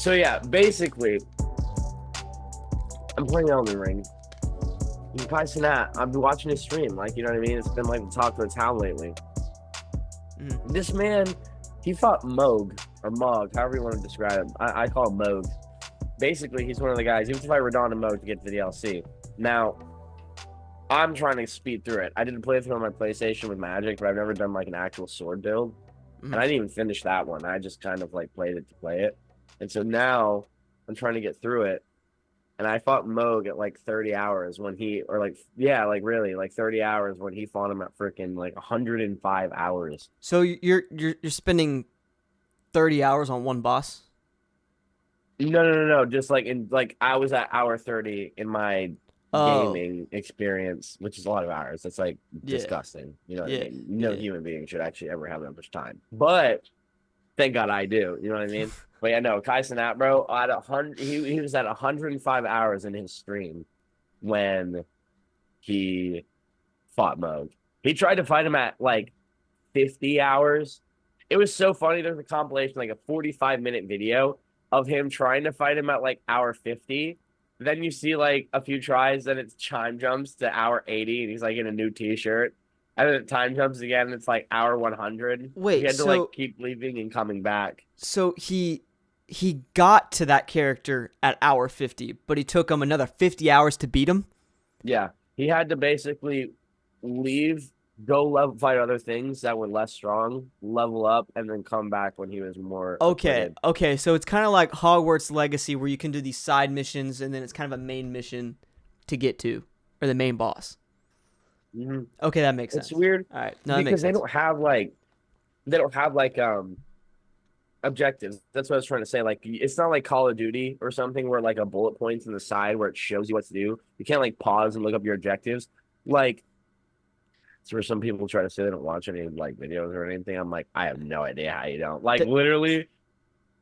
So yeah, basically, I'm playing Elden Ring. You can probably see that. I've been watching his stream, like you know what I mean. It's been like the talk of the town lately. Mm. This man, he fought Moog or Mog, however you want to describe him. I call him Moog. Basically, he's one of the guys. He was to fight Radon and Moog to get to the DLC. Now, I'm trying to speed through it. I didn't play through on my PlayStation with Magic, but I've never done like an actual sword build, and I didn't even finish that one. I just kind of like played it to play it, and so now I'm trying to get through it. And I fought Moog at like 30 hours when he, or like, yeah, like really, like 30 hours when he fought him at freaking like 105 hours. So you're spending 30 hours on one boss? No. Just like I was at hour 30 in my Oh, gaming experience, which is a lot of hours. That's like yeah, disgusting. You know what I yeah, mean? No yeah. human being should actually ever have that much time. But thank God I do. You know what I mean? But yeah, no, Kai Cenat, bro, at 100, he was at 105 hours in his stream when he fought Moog. He tried to fight him at like 50 hours. It was so funny. There's a compilation, like a 45-minute video of him trying to fight him at like hour 50. Then you see like a few tries, then it's time jumps to hour 80, and he's like in a new t-shirt. And then it time jumps again, and it's like hour 100. He Wait, had to like so keep leaving and coming back. so he got to that character at hour 50, but he took him another 50 hours to beat him? Yeah. He had to basically leave, go level fight other things that were less strong, level up, and then come back when he was more Okay, acquitted. okay, so it's kind of like Hogwarts Legacy where you can do these side missions and then it's kind of a main mission to get to, or the main boss. Mhm. Okay, that makes It's sense. weird All right, no, that makes because sense. they don't have like objectives. That's what I was trying to say. Like it's not like Call of Duty or something where like a bullet points in the side where it shows you what to do. You can't like pause and look up your objectives. Like it's where some people try to say they don't watch any like videos or anything. I'm like, I have no idea how you don't. Like The, literally,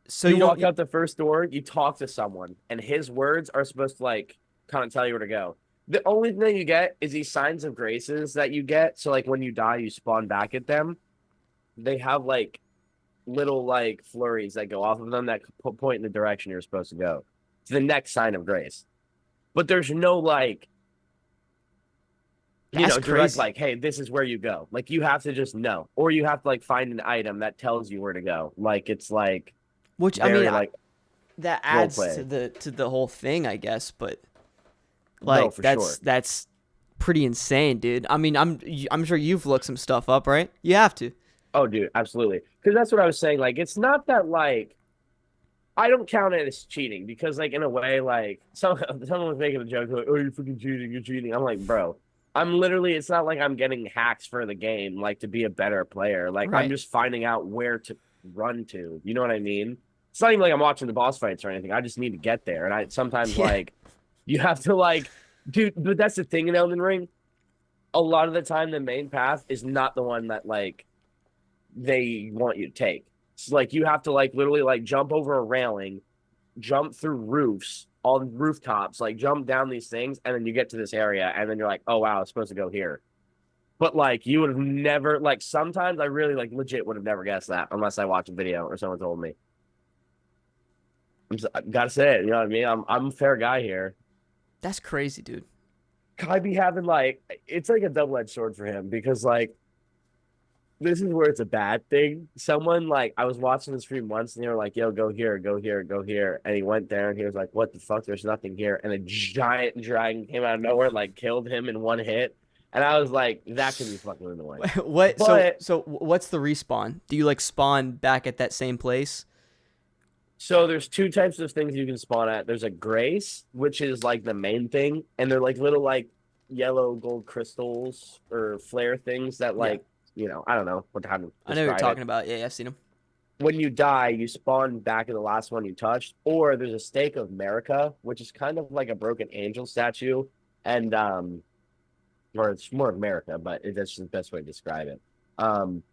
so you you walk don't. out the first door, you talk to someone, and his words are supposed to like kind of tell you where to go. The only thing you get is these signs of graces that you get. So like when you die, you spawn back at them. They have like little like flurries that go off of them that point in the direction you're supposed to go to the next sign of grace. But there's no like, That's direct crazy. like, hey, this is where you go. Like you have to just know, or you have to like find an item that tells you where to go. Like it's like Which I mean, very like that role adds play. to the whole thing, I guess. But No, like for sure. that's pretty insane, dude. I mean, I'm sure you've looked some stuff up, right? You have to. Oh, dude, absolutely. Because that's what I was saying. Like, it's not that like I don't count it as cheating because, like, in a way, like someone was making a joke like, "Oh, you're freaking cheating! You're cheating!" I'm like, bro, I'm literally. It's not like I'm getting hacks for the game, like to be a better player. Like, I'm Right. just finding out where to run to. You know what I mean? It's not even like I'm watching the boss fights or anything. I just need to get there, and I sometimes Yeah. like you have to like, dude. But that's the thing in Elden Ring. A lot of the time, the main path is not the one that like they want you to take. It's like you have to like literally like jump over a railing, jump through roofs, all the rooftops, like jump down these things, and then you get to this area, and then you're like, oh wow, it's supposed to go here. But like you would have never like sometimes I really like legit would have never guessed that unless I watched a video or someone told me. I gotta say it, you know what I mean? I'm a fair guy here. That's crazy, dude. Kai be having like it's like a double-edged sword for him because like this is where it's a bad thing. Someone like I was watching the stream once and they were like, yo, go here, go here, go here. And he went there and he was like, what the fuck? There's nothing here. And a giant dragon came out of nowhere, like killed him in one hit. And I was like, that can be fucking annoying. What? But So what's the respawn? Do you like spawn back at that same place? so there's two types of things you can spawn at. There's a grace, which is like the main thing, and they're like little like yellow gold crystals or flare things that Yeah, like, I don't know how to I know what you're describe talking it. about. Yeah, I've seen him. When you die, you spawn back in the last one you touched, or there's a stake of America, which is kind of like a broken angel statue, and or it's more of America, but that's the best way to describe it. Um,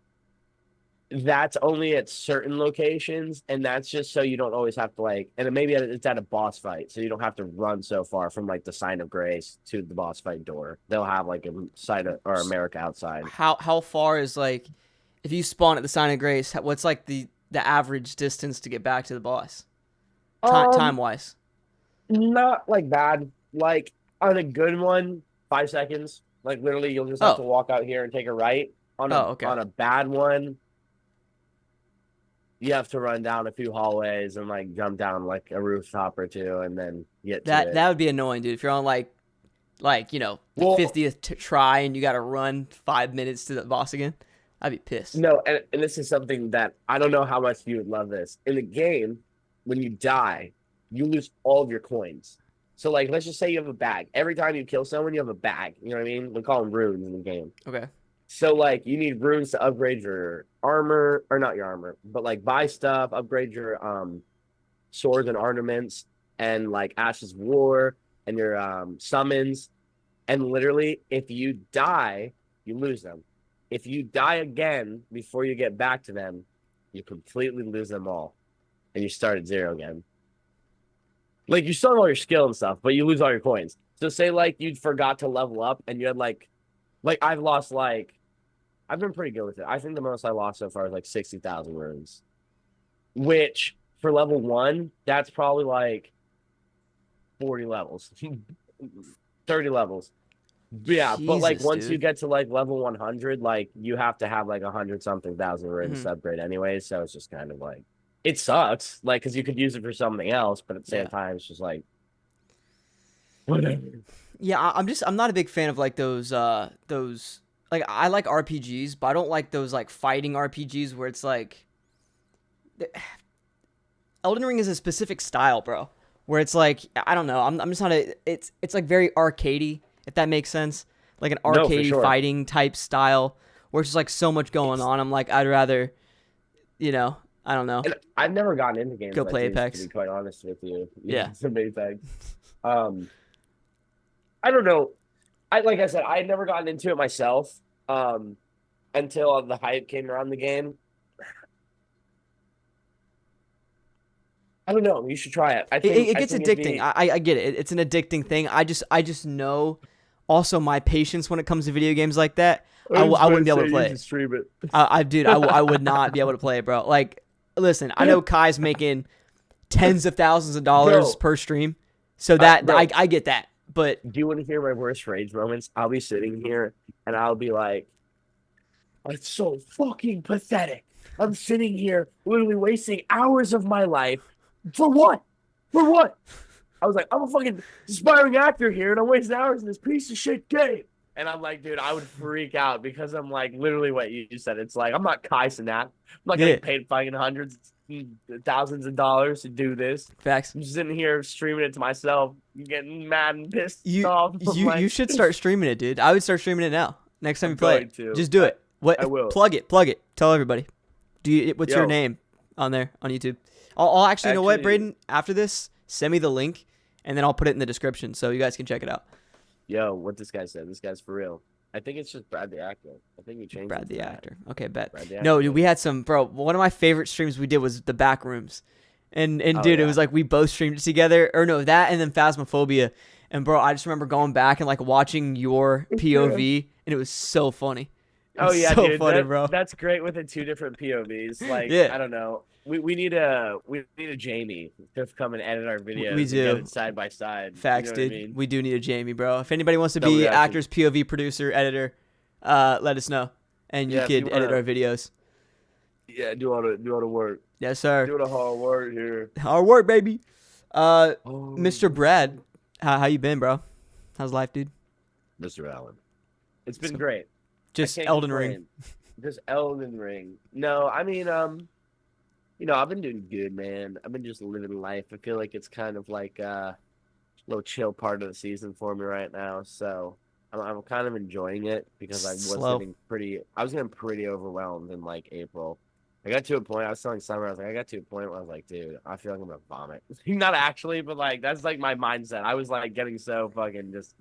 that's only at certain locations, and that's just so you don't always have to like, and then maybe it's at a boss fight, so you don't have to run so far from like the sign of grace to the boss fight door. They'll have like a side of, or America outside. How far is like if you spawn at the Sign of Grace? What's like the average distance to get back to the boss? time Um, wise? not like bad. Like on a good one, 5 seconds. Like literally, you'll just have to Oh, walk out here and take a right. On a oh, okay. on a bad one, you have to run down a few hallways and like jump down like a rooftop or two and then get to That it. that would be annoying, dude. If you're on like the Well, 50th try and you got to run 5 minutes to the boss again, I'd be pissed. no, and this is something that I don't know how much you would love this. In the game, when you die, you lose all of your coins. So like let's just say you have a bag. Every time you kill someone, you have a bag. You know what I mean? We call them runes in the game. Okay. So like you need runes to upgrade your armor, or not your armor, but like buy stuff, upgrade your swords and ornaments, and like Ash's War and your summons. And literally, if you die, you lose them. If you die again before you get back to them, you completely lose them all, and you start at zero again. Like you still have all your skill and stuff, but you lose all your coins. So say like you forgot to level up, and you had like I've lost like I've been pretty good with it. I think the most I lost so far is like 60,000 runes, which for level one, that's probably like 40 levels, 30 levels. Yeah, but like Jesus, once you dude. get to like level 100, like you have to have like 100 something thousand runes Hmm. to upgrade anyway. So it's just kind of like it sucks, like because you could use it for something else, but at the same Yeah. time, it's just like whatever. Yeah, I'm not a big fan of like those like I like RPGs, but I don't like those like fighting RPGs where it's like Elden Ring is a specific style, bro. Where it's like I don't know, I'm just not a it's like very arcadey, if that makes sense. Like an No, for arcadey sure. fighting type style where it's just like so much going It's on. I'm like I'd rather, I don't know, and I've never gotten into games go like play these, to be Apex. quite honest with you. Yeah. It's amazing. Um, I don't know. I like I said, I had never gotten into it myself. Um, until the hype came around the game. I don't know. You should try it. I It, think it I gets think it'd addicting. be I get it. It's an addicting thing. I just know also my patience when it comes to video games like that. I was I about wouldn't to be able say to you play should it. stream it. Dude, I would not be able to play it, bro. Like, listen, I know Kai's making tens of thousands of dollars Bro, per stream, so that bro, I get that. But do you want to hear my worst rage moments? I'll be sitting here and I'll be like, it's so fucking pathetic. I'm sitting here literally wasting hours of my life for what? For what? I was like, I'm a fucking aspiring actor here and I'm wasting hours in this piece of shit game. And I'm like, dude, I would freak out because I'm like, literally what you said. It's like, I'm not Kai Cenat. I'm not yeah, getting paid fucking hundreds, thousands of dollars to do this. facts. I'm just sitting here streaming it to myself, getting mad and pissed You off. I'm you like, should start streaming it, dude. I would start streaming it now. Next time you I'm play going it, to. just do it. I What? will. Plug it. Tell everybody. What's your Yo, name on there on YouTube? I'll actually, you know what, actually, Brayden? After this, send me the link, and then I'll put it in the description so you guys can check it out. what this guy said. This guy's for real. I think it's just Brad the actor. I think he changed Brad it to the that. actor. Okay, bet. Brad the No, actor. dude, we had some, bro. One of my favorite streams we did was the back rooms, and Oh dude, it yeah. was like we both streamed it together, or no, that and then Phasmophobia, and bro, I just remember going back and like watching your Yeah. POV, and it was so funny. It Oh was yeah, so dude. funny, bro. That's great with the two different POVs. Like, Yeah, I don't know. We need a Jamie to come and edit our we videos and get do. it side by side. You Facts, know what I dude. mean? We do need a Jamie, bro. If anybody wants to No, we be actually actors, POV producer, editor, let us know, and you yeah, if you could edit wanna our videos. do all the work. Yes, sir. Do the hard work here. Hard work, baby. Oh, Mr. Brad, how you been, bro? How's life, dude? Mr. Allen. It's been So, great. I just can't Elden Ring. complain. Just Elden Ring. No, I mean, I've been doing good, man. I've been just living life. I feel like it's kind of like a little chill part of the season for me right now. So I'm kind of enjoying it because Slow. I was getting pretty overwhelmed in like April. I got to a point, I was telling Summer, I got to a point where I was like, dude, I feel like I'm gonna vomit. Not actually, but like that's like my mindset. I was like getting so fucking just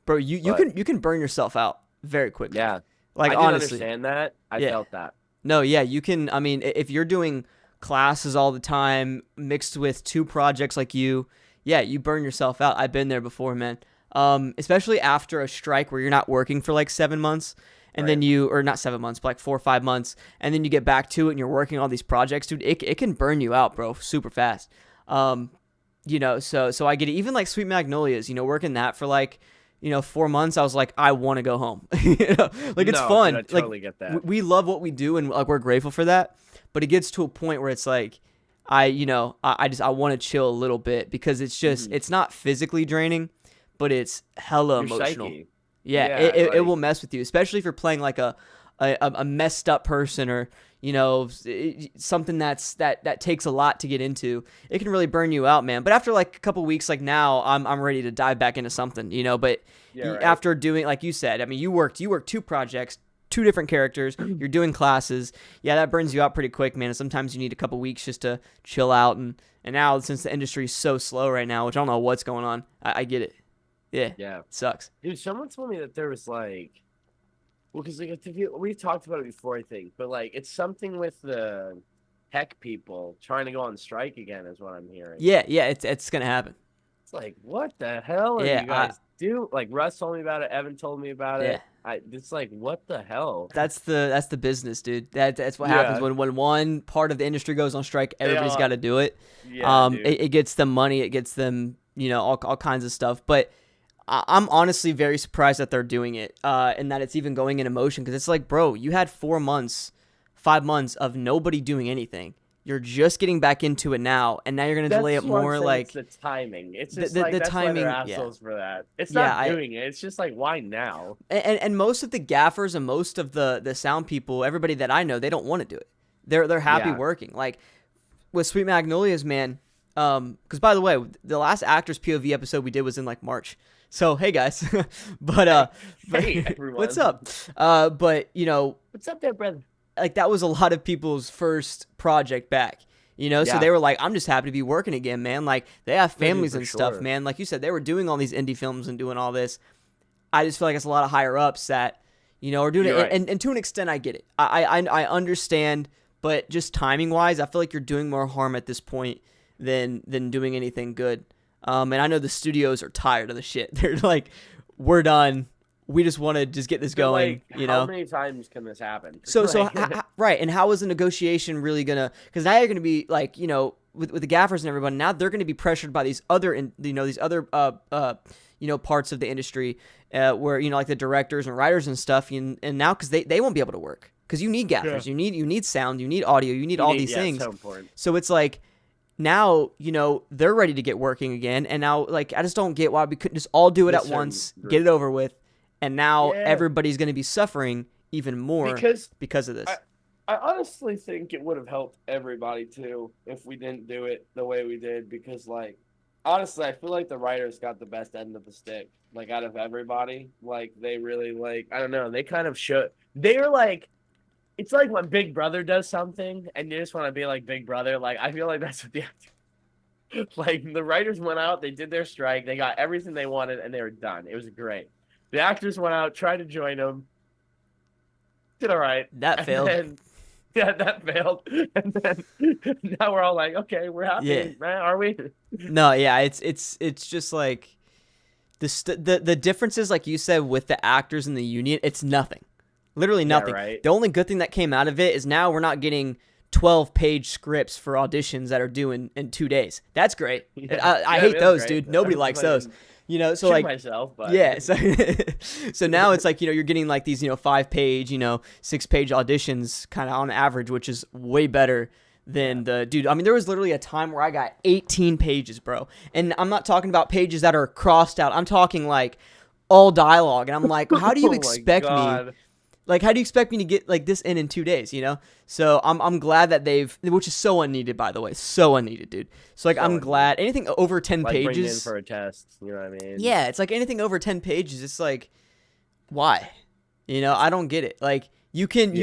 Bro, you can burn yourself out very quickly. yeah. Like I didn't honestly. understand that. I Yeah. felt that. No, yeah, you can. I mean, if you're doing classes all the time mixed with two projects like yeah, you burn yourself out. I've been there before, man. Especially after a strike where you're not working for like 7 months, and then Right. or not 7 months, but like 4 or 5 months, and then you get back to it and you're working on these projects, dude. It can burn you out, bro, super fast. So I get it. Even like Sweet Magnolias, working that for like 4 months, I was like, I want to go home. Like it's No, fun. dude, I totally get Like that. we love what we do, and like we're grateful for that. But it gets to a point where it's like, I want to chill a little bit because it's not physically draining, but it's hella Your emotional. psyche. Yeah, Yeah, it like will mess with you, especially if you're playing like a messed up person, or something that takes a lot to get into. It can really burn you out, man. But after like a couple weeks, like now I'm ready to dive back into something, but yeah, right. after doing, like you said, I mean, you worked 2 projects, 2 different characters, you're doing classes. Yeah, that burns you out pretty quick, man. And sometimes you need a couple weeks just to chill out, and now since the industry is so slow right now, which I don't know what's going on, I get it. Yeah, Yeah. sucks. Dude, someone told me that there was like, well, because like we've talked about it before, I think, but like it's something with the tech people trying to go on strike again, is what I'm hearing. Yeah, it's gonna happen. It's like, what the hell are Yeah, you guys do? Like Russ told me about it, Evan told me about yeah. it. It's like, what the hell? That's the business, dude. That's what happens Yeah, when one part of the industry goes on strike. Everybody's got yeah, to do it. yeah, dude. It gets them money. It gets them, all kinds of stuff. But I'm honestly very surprised that they're doing it, and that it's even going into motion. Because it's like, bro, you had 4 months, 5 months of nobody doing anything. You're just getting back into it now, and now you're gonna delay it That's what I'm more. saying. It's Like the timing. It's the just the, like the that's why they're timing, yeah, assholes for that. It's yeah. not doing it. It's just like, why now? And most of the gaffers and most of the sound people, everybody that I know, they don't want to do it. They're happy Yeah. working. Like with Sweet Magnolias, man. Because by the way, the last actors POV episode we did was in like March. So hey guys, but Hey, what's everyone. up? But What's up there, brother? like that was a lot of people's first project back. So Yeah. they were like, I'm just happy to be working again, man. Like they have No, dude, families for and stuff, sure. man. Like you said, they were doing all these indie films and doing all this. I just feel like it's a lot of higher ups that are doing You're it, right. and to an extent, I get it. I understand, but just timing wise, I feel like you're doing more harm at this point than doing anything good. And I know the studios are tired of the shit. They're like, we're done. We just want to just get this But going. like, how many times can this happen? So Like, right, and how is the negotiation really gonna? Because now you're gonna be like, with the gaffers and everybody. Now they're gonna be pressured by these other, parts of the industry, where like the directors and writers and stuff. And now because they won't be able to work because you need gaffers, Yeah. you need sound, you need audio, you need all these yeah, things. so important. So it's like now they're ready to get working again, and now like I just don't get why we couldn't just all do it This at certain once, group. get it over with, and now Yeah. everybody's gonna be suffering even more because of this. I honestly think it would have helped everybody too if we didn't do it the way we did, because like honestly I feel like the writers got the best end of the stick, like out of everybody. Like they really, like, I don't know, they kind of should, they're like, it's like when Big Brother does something and you just want to be like Big Brother. Like I feel like that's what the like the writers went out, they did their strike, they got everything they wanted, and they were done. It was great. The actors went out, tried to join them, did all right. That And failed. then, yeah, that failed. And then now we're all like, okay, we're happy, Yeah. man, are we? No, yeah, it's just like the differences, like you said, with the actors and the union. It's nothing, literally Yeah, nothing. right. The only good thing that came out of it is now we're not getting 12-page scripts for auditions that are due in 2 days. That's great. Yeah. I Yeah, hate that's those, great. dude. Nobody I'm likes like, those. So shoot like, myself, but yeah, so now it's like, you're getting like these 5-page, 6-page auditions kind of on average, which is way better than the dude. I mean, there was literally a time where I got 18 pages, bro, and I'm not talking about pages that are crossed out. I'm talking like all dialogue, and I'm like, how do you oh my expect me? God. Like, how do you expect me to get like this in 2 days? So I'm glad that they've, which is so unneeded, by the way, so unneeded, dude. So like, So I'm unneeded. glad anything over 10 Like bring it in pages. for a test, you know what I mean? Yeah, it's like anything over 10 pages. It's like, why? I don't get it. Like you can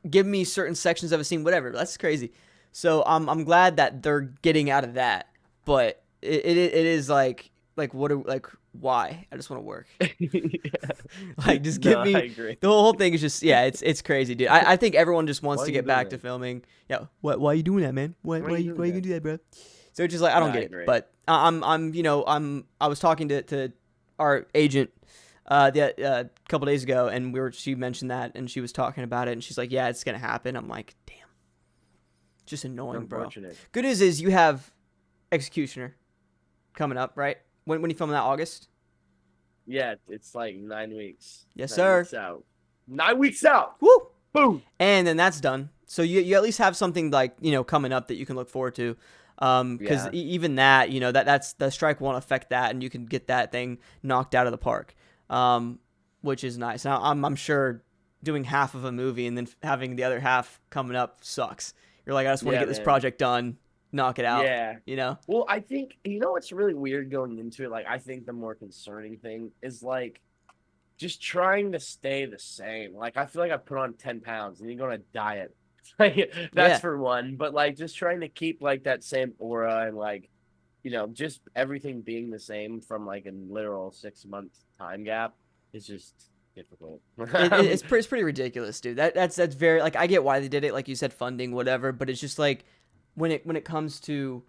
give me certain sections of a scene, whatever. That's crazy. So I'm glad that they're getting out of that, but it is like why? I just want to work. Like just give No, me I agree. the whole thing is just, yeah, it's crazy, dude. I think everyone just wants Why to you get doing back to that? filming. Yeah, why are you doing that, man? Why you doing gonna do that, bro? So it's just like I don't No, I get agree. it. But I was talking to our agent a couple days ago, and she mentioned that, and she was talking about it, and she's like, yeah, it's gonna happen. I'm like, damn, just annoying, bro. Unfortunate. Good news is you have Executioner coming up, right? When you filming that, August? Yeah, it's like 9 weeks. Yes, 9 weeks sir. out. 9 weeks out. Woo! Boom. And then that's done. So you at least have something like, coming up that you can look forward to. Because Yeah. even that, that's the strike won't affect that, and you can get that thing knocked out of the park, which is nice. Now I'm sure doing half of a movie and then having the other half coming up sucks. You're like, I just want to Yeah, get this man. project done, knock it out. Yeah. You know? Well, I think what's really weird going into it. Like, I think the more concerning thing is like just trying to stay the same. Like, I feel like I put on 10 pounds and you go on a diet. Like, that's Yeah. for one. But like, just trying to keep like that same aura and like, just everything being the same from like a literal 6 month time gap is just difficult. It's pretty ridiculous, dude. That's very, like, I get why they did it, like you said, funding, whatever. But it's just like when it comes to,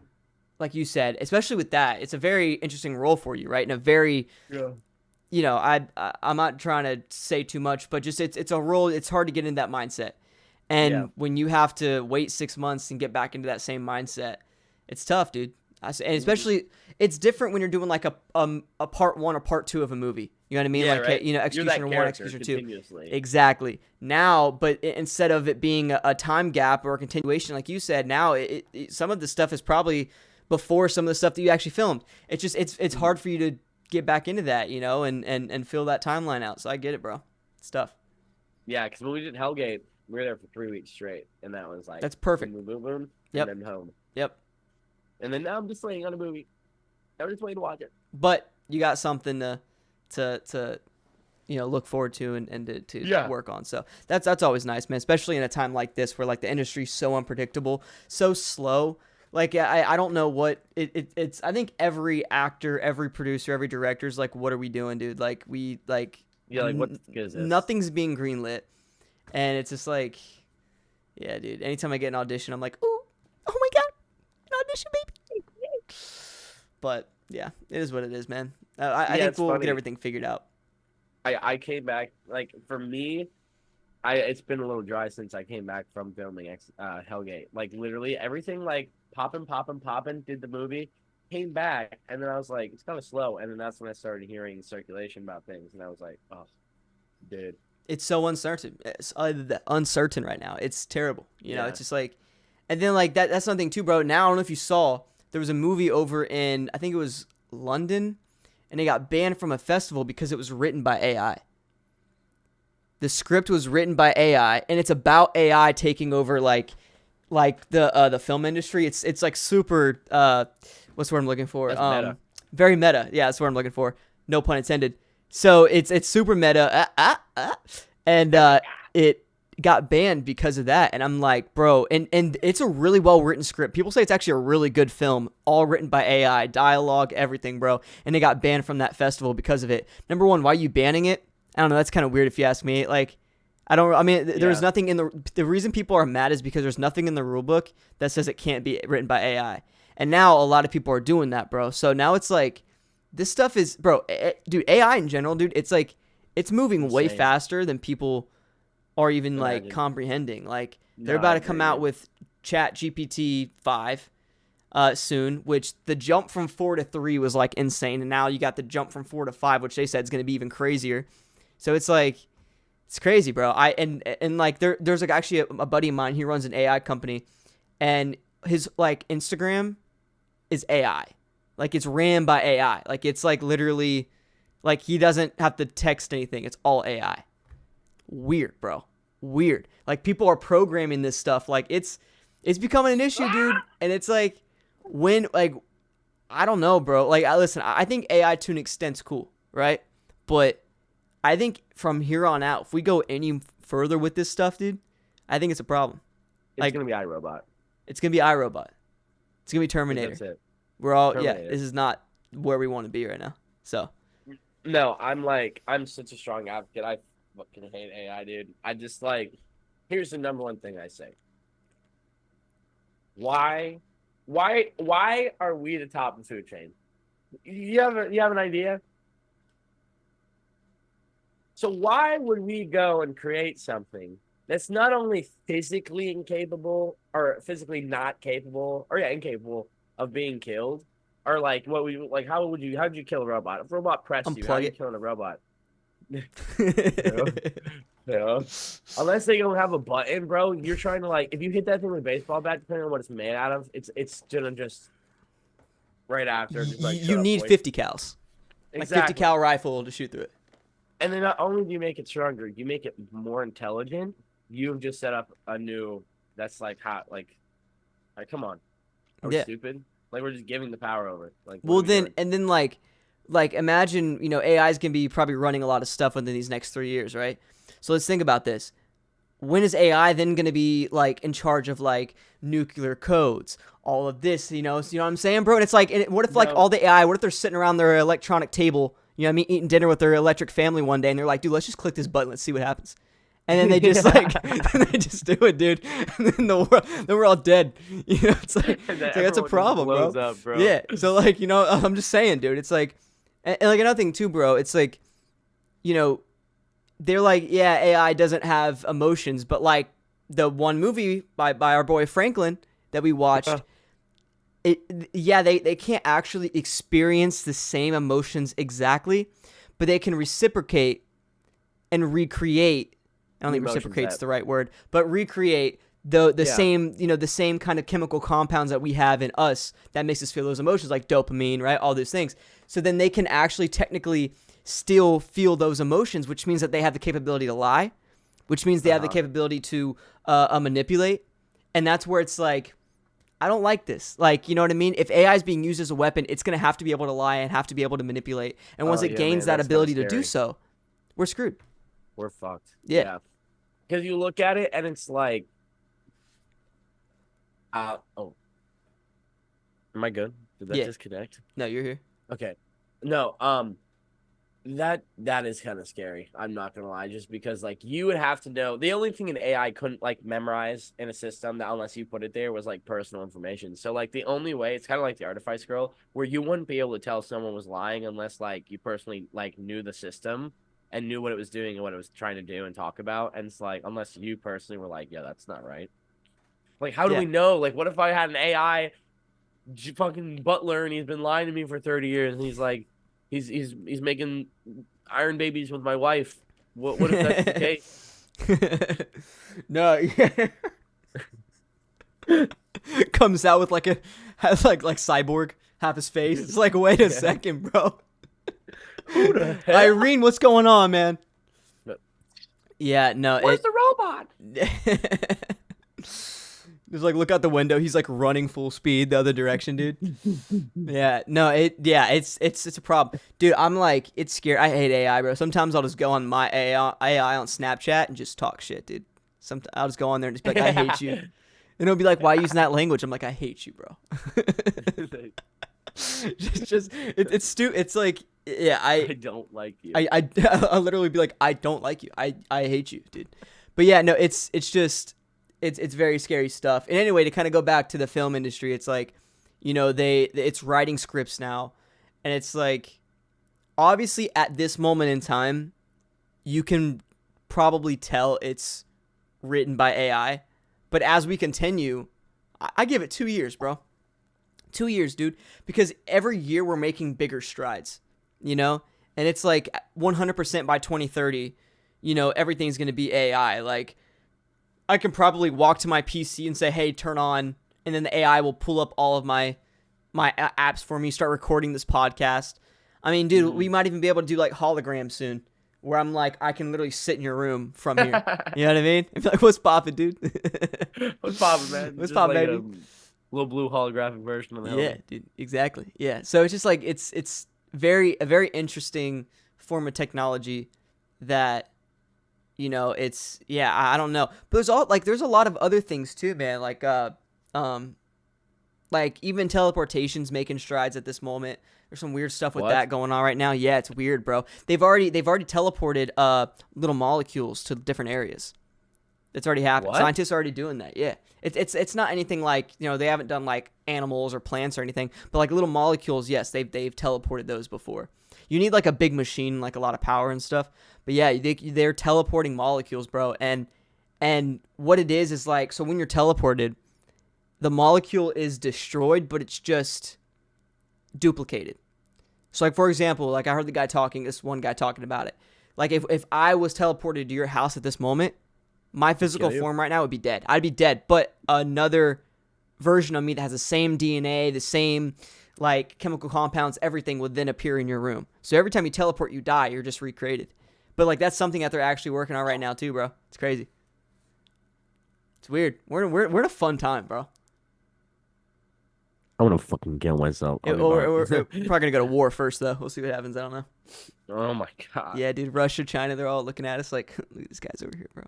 like you said, especially with that, it's a very interesting role for you, right? And a very, Yeah. I'm not trying to say too much, but just it's a role. It's hard to get in that mindset, Yeah. and when you have to wait 6 months and get back into that same mindset, it's tough, dude. And especially it's different when you're doing like a part one or part two of a movie. You know what I mean? Yeah, Like, right. You're Executioner that one, character Executioner two. continuously. Exactly. Now, but instead of it being a time gap or a continuation, like you said, now some of the stuff is probably before some of the stuff that you actually filmed. It's just it's hard for you to get back into that, and fill that timeline out. So I get it, bro. It's tough. Yeah, because when we did Hellgate, we were there for 3 weeks straight, and that was like That's perfect. boom, boom, boom, boom, Yep. and then home. Yep. And then now I'm just laying on a movie. I'm just waiting to watch it. But you got something to look forward to and to work on. So that's always nice, man. Especially in a time like this where like the industry's so unpredictable, so slow. Like I don't know what it's. I think every actor, every producer, every director is like, what are we doing, dude? Like What good is this? nothing's being greenlit, and it's just like, yeah, dude. Anytime I get an audition, I'm like, oh my god, an audition, baby. But yeah, it is what it is, man. I think we'll get everything figured out. I came back, like, for me, it's been a little dry since I came back from filming Hellgate. Like, literally everything, like, popping, did the movie, came back, and then I was like, it's kind of slow. And then that's when I started hearing circulation about things, and I was like, oh, dude. It's so uncertain. It's uncertain right now. It's terrible. You know, Yeah. it's just like, and then like that's something too, bro. Now I don't know if you saw, there was a movie over in, I think it was London, and it got banned from a festival because it was written by AI. The script was written by AI, and it's about AI taking over like the film industry. It's like super. What's the word I'm looking for? That's meta. Very meta. Yeah, that's what I'm looking for. No pun intended. So it's super meta, and it got banned because of that. And I'm like, bro, and it's a really well written script. People say it's actually a really good film, all written by AI, dialogue, everything, bro. And it got banned from that festival because of it. Number one, why are you banning it? I don't know. That's kind of weird if you ask me. Like, there's nothing in the reason people are mad is because there's nothing in the rule book that says it can't be written by AI. And now a lot of people are doing that, bro. So now it's like, this stuff is, bro, dude, AI in general, dude, it's like, it's moving way faster than people are even like comprehending. Like, they're about to come out with Chat GPT 5 soon, which the jump from 4 to 3 was like insane. And now you got the jump from 4 to 5, which they said is going to be even crazier. So it's like, it's crazy, bro. And like there's like actually a buddy of mine, he runs an AI company, and his like Instagram is AI. Like, it's ran by AI. Like, it's like literally, like, he doesn't have to text anything. It's all AI. Weird, bro. Weird. Like, people are programming this stuff. Like, it's becoming an issue, dude. And it's like, I don't know, bro. Like, listen, I think AI to an extent's cool, right? But I think from here on out, if we go any further with this stuff, dude, I think it's a problem. It's going to be iRobot. It's going to be iRobot. It's going to be Terminator. That's it. We're all, Terminator. This is not where we want to be right now. So. No, I'm such a strong advocate. I fucking hate AI, dude. I just like, here's the number one thing I say. Why are we the top of the food chain? You have an idea? So why would we go and create something that's not only physically incapable or physically not capable, or incapable of being killed are like what we like. How would you kill a robot? If a robot pressed you, how are Unplug you it. killing a robot? Yeah. Yeah. Unless they don't have a button, bro, you're trying to like if you hit that thing with a baseball bat, depending on what it's made out of, it's gonna just right after just like You shut up, need boy. 50 cals. Like 50 Exactly. cal rifle to shoot through it. And then not only do you make it stronger, you make it more intelligent. You've just set up a new that's like hot like come on. Are we Yeah. stupid? Like we're just giving the power over. Like what are Well we then, doing? and then like imagine, AI's gonna be probably running a lot of stuff within these next 3 years, right? So let's think about this. When is AI then gonna be like in charge of like nuclear codes, all of this, so you know what I'm saying, bro? And it's like, what if like No. all the AI, what if they're sitting around their electronic table, you know what I mean, eating dinner with their electric family one day, and they're like, dude, let's just click this button, let's see what happens. And then they just they just do it, dude. And then then we're all dead. It's like, that's a problem, bro. Up, bro. Yeah. So like, I'm just saying, dude. It's like, and like another thing too, bro. It's like, they're like, yeah, AI doesn't have emotions, but like the one movie by our boy Franklin that we watched, they can't actually experience the same emotions exactly, but they can reciprocate and recreate. I don't think reciprocate's the right word, but recreate the same, the same kind of chemical compounds that we have in us that makes us feel those emotions, like dopamine, right? All those things. So then they can actually technically still feel those emotions, which means that they have the capability to lie, which means they have the capability to manipulate. And that's where it's like, I don't like this. Like, you know what I mean? If AI is being used as a weapon, it's going to have to be able to lie and have to be able to manipulate. And once it gains that ability to do so, we're screwed. We're fucked. Yeah. Because you look at it and it's like, am I good? Did that disconnect? No, you're here. Okay. No, that is kind of scary. I'm not gonna lie, just because like you would have to know the only thing an AI couldn't like memorize in a system that unless you put it there was like personal information. So like the only way it's kind of like the Artifice Girl where you wouldn't be able to tell someone was lying unless like you personally like knew the system and knew what it was doing and what it was trying to do and talk about. And it's like unless you personally were like, yeah, that's not right. Like how do we know? Like what if I had an AI fucking butler and he's been lying to me for 30 years and he's like he's making iron babies with my wife. What if that's the case? No, comes out with like has like cyborg half his face. It's like, wait a second, bro. Who the hell? Irene, what's going on, man? Yeah, no. Where's the robot? Just like look out the window. He's like running full speed the other direction, dude. It's a problem, dude. I'm like, it's scary. I hate AI, bro. Sometimes I'll just go on my AI on Snapchat and just talk shit, dude. Sometimes I'll just go on there and just be like, I hate you, and it'll be like, why are you using that language? I'm like, I hate you, bro. It's stupid. It's like, yeah, I don't like you. I'll literally be like, I don't like you. I hate you, dude. But yeah, no, it's just. It's very scary stuff. And anyway, to kind of go back to the film industry, it's like, it's writing scripts now. And it's like, obviously at this moment in time, you can probably tell it's written by AI. But as we continue, I give it 2 years, bro. 2 years, dude. Because every year we're making bigger strides, And it's like 100% by 2030, everything's going to be AI. Like, I can probably walk to my PC and say, hey, turn on, and then the AI will pull up all of my apps for me, start recording this podcast. I mean, dude, we might even be able to do like holograms soon, where I'm like, I can literally sit in your room from here. You know what I mean? And be like, what's poppin', dude? What's poppin', man? What's poppin', like baby? A little blue holographic version of the Yeah, dude, exactly. Yeah, so it's just like, it's a very interesting form of technology that, I don't know. But there's a lot of other things too, man. Like even teleportation's making strides at this moment. There's some weird stuff with that going on right now. Yeah, it's weird, bro. They've already teleported little molecules to different areas. It's already happened. Scientists are already doing that. Yeah. It's not anything like, they haven't done like animals or plants or anything, but like little molecules, yes, they've teleported those before. You need like a big machine, like a lot of power and stuff. But yeah, they're teleporting molecules, bro. And what it is like, so when you're teleported, the molecule is destroyed, but it's just duplicated. So, like, for example, like I heard this one guy talking about it. Like, if I was teleported to your house at this moment, my physical form right now would be dead. I'd be dead, but another version of me that has the same DNA, the same, like, chemical compounds, everything would then appear in your room. So every time you teleport, you die. You're just recreated. But, like, that's something that they're actually working on right now, too, bro. It's crazy. It's weird. We're in a fun time, bro. I'm gonna fucking kill myself. We're probably going to go to war first, though. We'll see what happens. I don't know. Oh my god. Yeah, dude. Russia, China, they're all looking at us like, look at these guys over here, bro.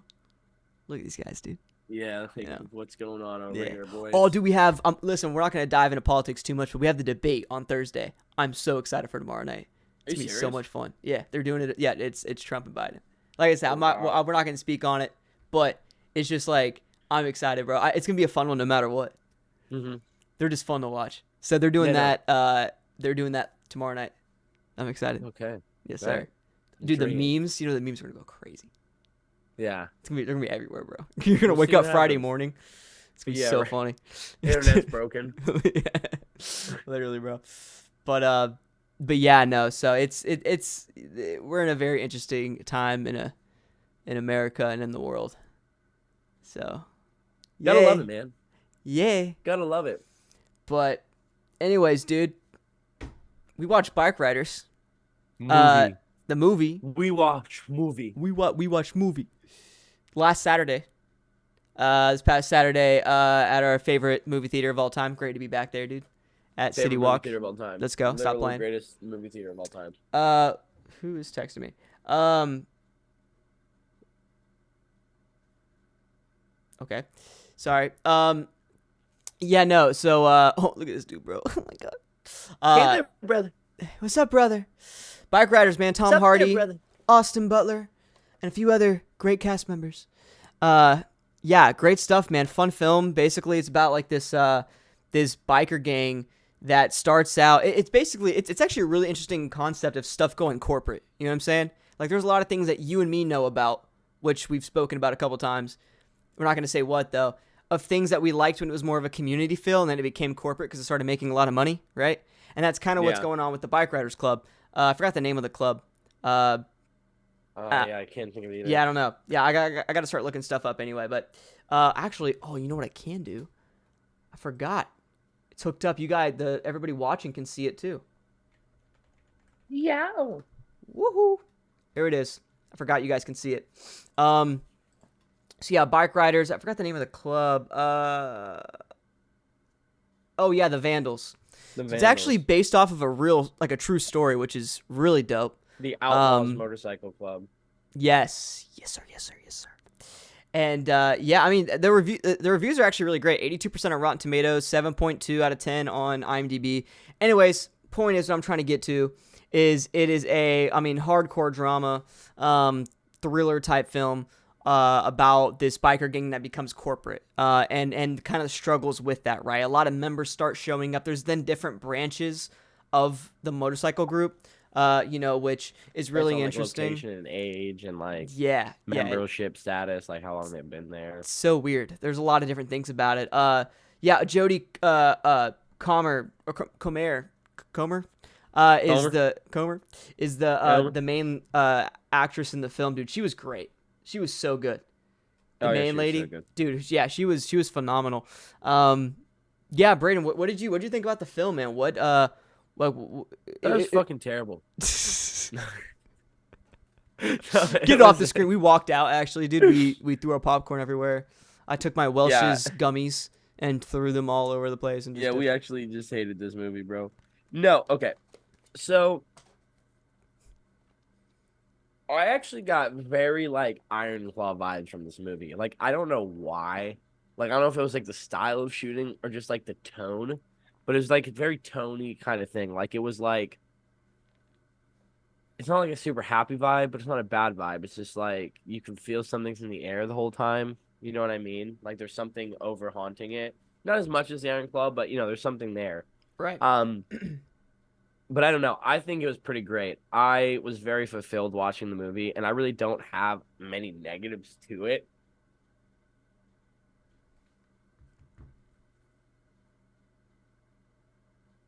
Look at these guys, dude. Yeah, what's going on over here, boys? Oh, do we have? Listen, we're not going to dive into politics too much, but we have the debate on Thursday. I'm so excited for tomorrow night. It's gonna be so much fun. Yeah, they're doing it. Yeah, it's Trump and Biden. Like I said, we're not going to speak on it, but it's just like I'm excited, bro. It's gonna be a fun one no matter what. Mm-hmm. They're just fun to watch. So they're doing that. They're doing that tomorrow night. I'm excited. Okay. Yes, sir. Dude, the memes. You know the memes are gonna go crazy. Yeah. They're gonna be everywhere, bro. You're gonna wake up Friday morning. It's gonna be so funny. Internet's broken. Yeah. Literally, bro. But yeah, no. So it's we're in a very interesting time in America and in the world. So gotta love it, man. Yeah. Gotta love it. But anyways, dude, we watched Bikeriders. Movie. The movie. We watch movie. We watch movie. Last Saturday. This past Saturday, at our favorite movie theater of all time. Great to be back there, dude. At City Walk. Movie theater of all time. Let's go. Stop playing. Greatest movie theater of all time. Who is texting me? Okay. Sorry. Yeah, no. So, oh, look at this dude, bro. Oh my god. Hey there, brother. What's up, brother? Bikeriders, man. Tom Hardy, Austin Butler, and a few other great cast members. Yeah, great stuff, man. Fun film. Basically, it's about like this biker gang that starts out. It's basically it's actually a really interesting concept of stuff going corporate. You know what I'm saying? Like, there's a lot of things that you and me know about, which we've spoken about a couple times. We're not going to say what though. Of things that we liked when it was more of a community feel, and then it became corporate because it started making a lot of money, right? And that's kind of what's going on with the Bikeriders Club. I forgot the name of the club. Yeah, I can't think of it either. Yeah, I don't know. Yeah, I got to start looking stuff up anyway. But actually, you know what I can do? I forgot. It's hooked up. You guys, everybody watching can see it too. Yeah. Woohoo! There it is. I forgot you guys can see it. So yeah, Bikeriders. I forgot the name of the club. Oh yeah, the Vandals. It's actually based off of a true story, which is really dope. The Outlaws Motorcycle Club. Yes, sir. And yeah, I mean the reviews are actually really great. 82% on Rotten Tomatoes, 7.2 out of 10 on IMDb. Anyways, point is what I'm trying to get to is it is hardcore drama, thriller type film. About this biker gang that becomes corporate, and kind of struggles with that, right? A lot of members start showing up. There's then different branches of the motorcycle group, which is really interesting. Location and age and membership status, like how long they've been there. It's so weird. There's a lot of different things about it. Jodie Comer is the main actress in the film, dude. She was great. She was so good. The main lady, so dude. Yeah, she was phenomenal. Yeah, Brayden, what did you think about the film, man? That was fucking terrible. Get it off the screen. We walked out, actually, dude. We threw our popcorn everywhere. I took my Welch's gummies and threw them all over the place. And we actually just hated this movie, bro. No, okay. So I actually got very Iron Claw vibes from this movie. I don't know why. I don't know if it was the style of shooting or just the tone, but it was a very tony kind of thing. It was it's not a super happy vibe, but it's not a bad vibe. It's just you can feel something's in the air the whole time. You know what I mean? There's something over haunting it. Not as much as the Iron Claw, but there's something there. Right. But I don't know. I think it was pretty great. I was very fulfilled watching the movie, and I really don't have many negatives to it.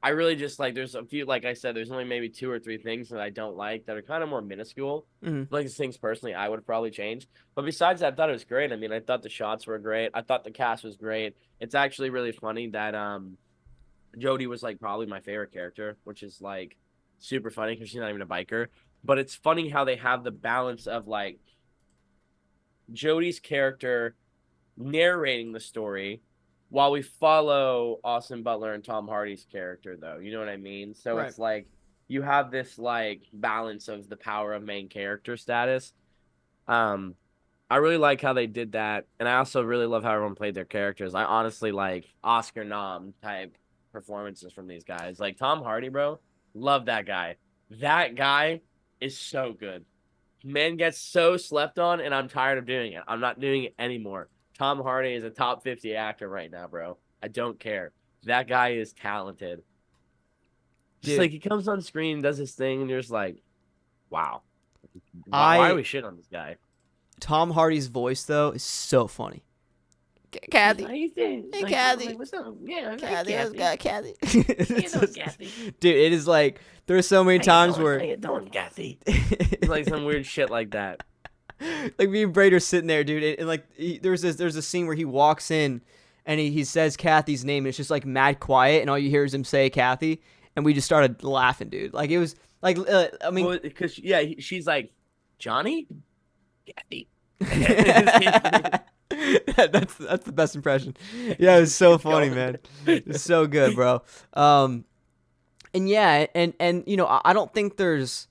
I really just like there's a few like I said, there's only maybe 2 or 3 things that I don't like that are kind of more minuscule. Mhm. Like things personally I would probably change. But besides that, I thought it was great. I mean, I thought the shots were great. I thought the cast was great. It's actually really funny that Jodie was like probably my favorite character, which is like super funny because she's not even a biker. But it's funny how they have the balance of like Jodie's character narrating the story while we follow Austin Butler and Tom Hardy's character, though. You know what I mean? So Right. it's like you have this like balance of the power of main character status. Um, I really like how they did that, and I also really love how everyone played their characters. I honestly like Oscar nom type performances from these guys. Like Tom Hardy, bro, love that guy. That guy is so good. Man gets so slept on, and I'm tired of doing it. I'm not doing it anymore. Tom Hardy is a top 50 actor right now, bro. I don't care. That guy is talented. Just Dude, like he comes on screen, does his thing, and you're just like, wow. Why are I we shit on this guy? Tom Hardy's voice though is so funny. How Kathy, you doing? hey Like, Kathy, what's up? Yeah, hey, Kathy, how's Kathy. it Kathy? You know, Kathy. Dude, it is like there's so many times How where you doing, Kathy? Like some weird shit like that. like me and Brayden are sitting there, dude, and like there's a scene where he walks in and he says Kathy's name, and it's just like mad quiet, and all you hear is him say Kathy, and we just started laughing, dude. Like it was like I mean, Well, because she's like Johnny, Kathy. that's the best impression. Yeah, it was so funny, man. It's so good, bro. And yeah, and you know, I don't think there's.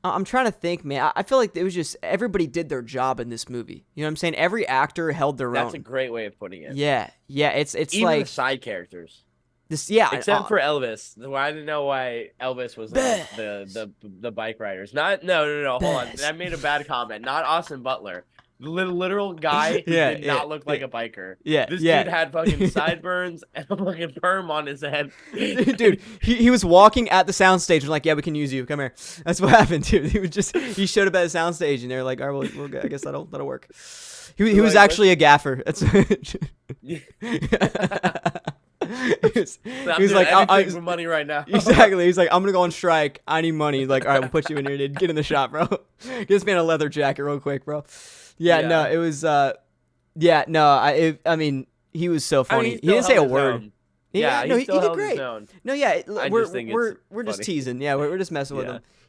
I'm trying to think, man. I feel like it was just everybody did their job in this movie. You know what I'm saying? Every actor held their That's own. a great way of putting it. Yeah, yeah. It's Even like the side characters, this. Yeah, except for Elvis. I didn't know why Elvis was in the bike riders. Not no. Hold on, Best. I made a bad comment. Not Austin Butler. The literal guy who Yeah, did yeah, not look like yeah. a biker. Yeah, This yeah. dude had fucking sideburns and a fucking perm on his head. Dude, he was walking at the soundstage and like, yeah, we can use you. Come here. That's what happened, dude. He showed up at the soundstage and they're like, all right, well, I guess that'll work. He was Like, actually a gaffer. That's. He was like, I for money right now. Exactly. He's like, I'm gonna go on strike. I need money. He's like, all right, we'll put you in here, dude. Get in the shop, bro. Get this man a leather jacket real quick, bro. Yeah, no, it was. Yeah, no, I mean, he was so funny. He didn't say a word. Yeah, no, he he still did held great. his own. No, yeah, I just think we're just funny. teasing. Yeah, we're just messing with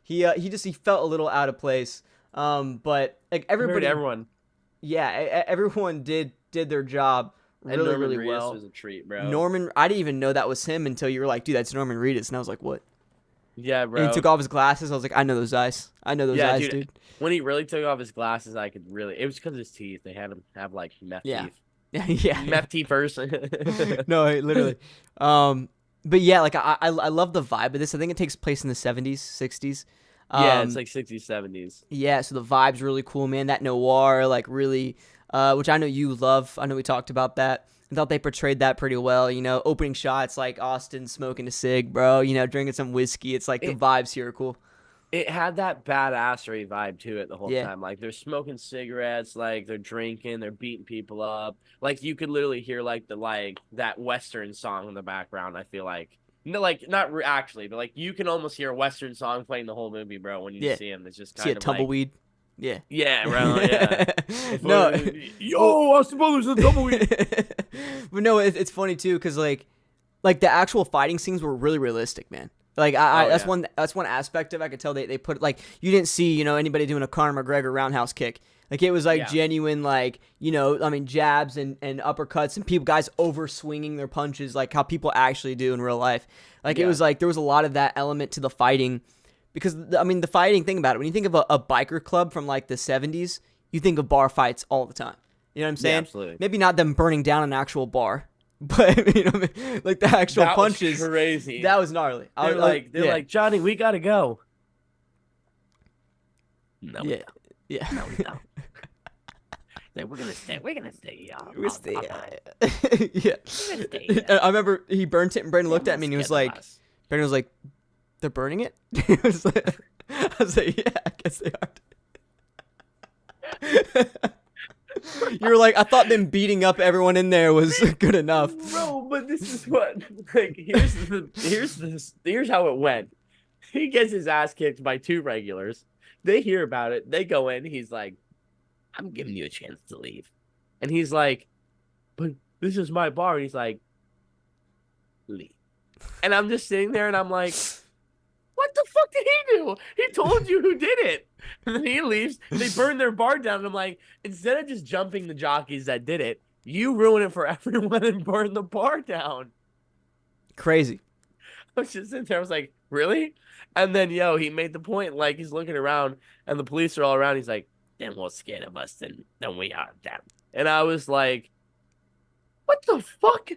Yeah. him. He felt a little out of place. But like everybody, Everyone. yeah, everyone did their job And really Norman really Reedus well. was a treat, bro. Norman, I didn't even know that was him until you were like, dude, that's Norman Reedus, and I was like, what? Yeah, bro. And he took off his glasses. I was like, I know those eyes. I know those Yeah, eyes, dude. dude. When he really took off his glasses, I could really. It was because of his teeth. They had him have like meth Yeah. teeth. Yeah. Meth teeth first. No, literally. But yeah, like I love the vibe of this. I think it takes place in the 70s, 60s. Yeah, it's like 60s, 70s. Yeah, so the vibe's really cool, man. That noir, like really, which I know you love. I know we talked about that. I thought they portrayed that pretty well. You know, opening shots like Austin smoking a cig, bro. You know, drinking some whiskey. It's like the vibes here are cool. It had that badassery vibe to it the whole Yeah. time. Like they're smoking cigarettes, like they're drinking, they're beating people up. Like you could literally hear like that Western song in the background. I feel like no, like not actually, but like you can almost hear a Western song playing the whole movie, bro. When you Yeah. see him, it's just See kind a of tumbleweed. Yeah, bro. Yeah. No. Yo, Austin Butler's a tumbleweed. But no, it's funny too because like the actual fighting scenes were really realistic, man. Like that's one aspect of it. I could tell they put like you didn't see anybody doing a Conor McGregor roundhouse kick. Like it was like genuine like I mean jabs and uppercuts and guys over swinging their punches like how people actually do in real life. Like it was like there was a lot of that element to the fighting because I mean the fighting thing about it when you think of a biker club from like the 70s you think of bar fights all the time. You know what I'm saying? Yeah, absolutely. Maybe not them burning down an actual bar. But you know what I mean? Like the actual That punches, was crazy. that was gnarly. They're like Johnny, we gotta go. No, we yeah, don't. yeah. No, we don't. We're gonna stay. We're gonna stay. We're stay, Yeah. yeah. I remember he burnt it, and Brayden looked at me and he was like, Brayden was like, "They're burning it." I was like, "Yeah, I guess they are." You were like, I thought them beating up everyone in there was good enough. Bro, but this is what like here's how it went. He gets his ass kicked by two regulars. They hear about it. They go in. He's like, I'm giving you a chance to leave. And he's like, but this is my bar. And he's like, leave. And I'm just sitting there and I'm like, what the fuck did he do? He told you who did it. And then he leaves. They burn their bar down. And I'm like, instead of just jumping the jockeys that did it, you ruin it for everyone and burn the bar down. Crazy. I was just sitting there. I was like, really? And then, he made the point. Like, he's looking around and the police are all around. He's like, they're more scared of us than we are of them. And I was like, what the fuck?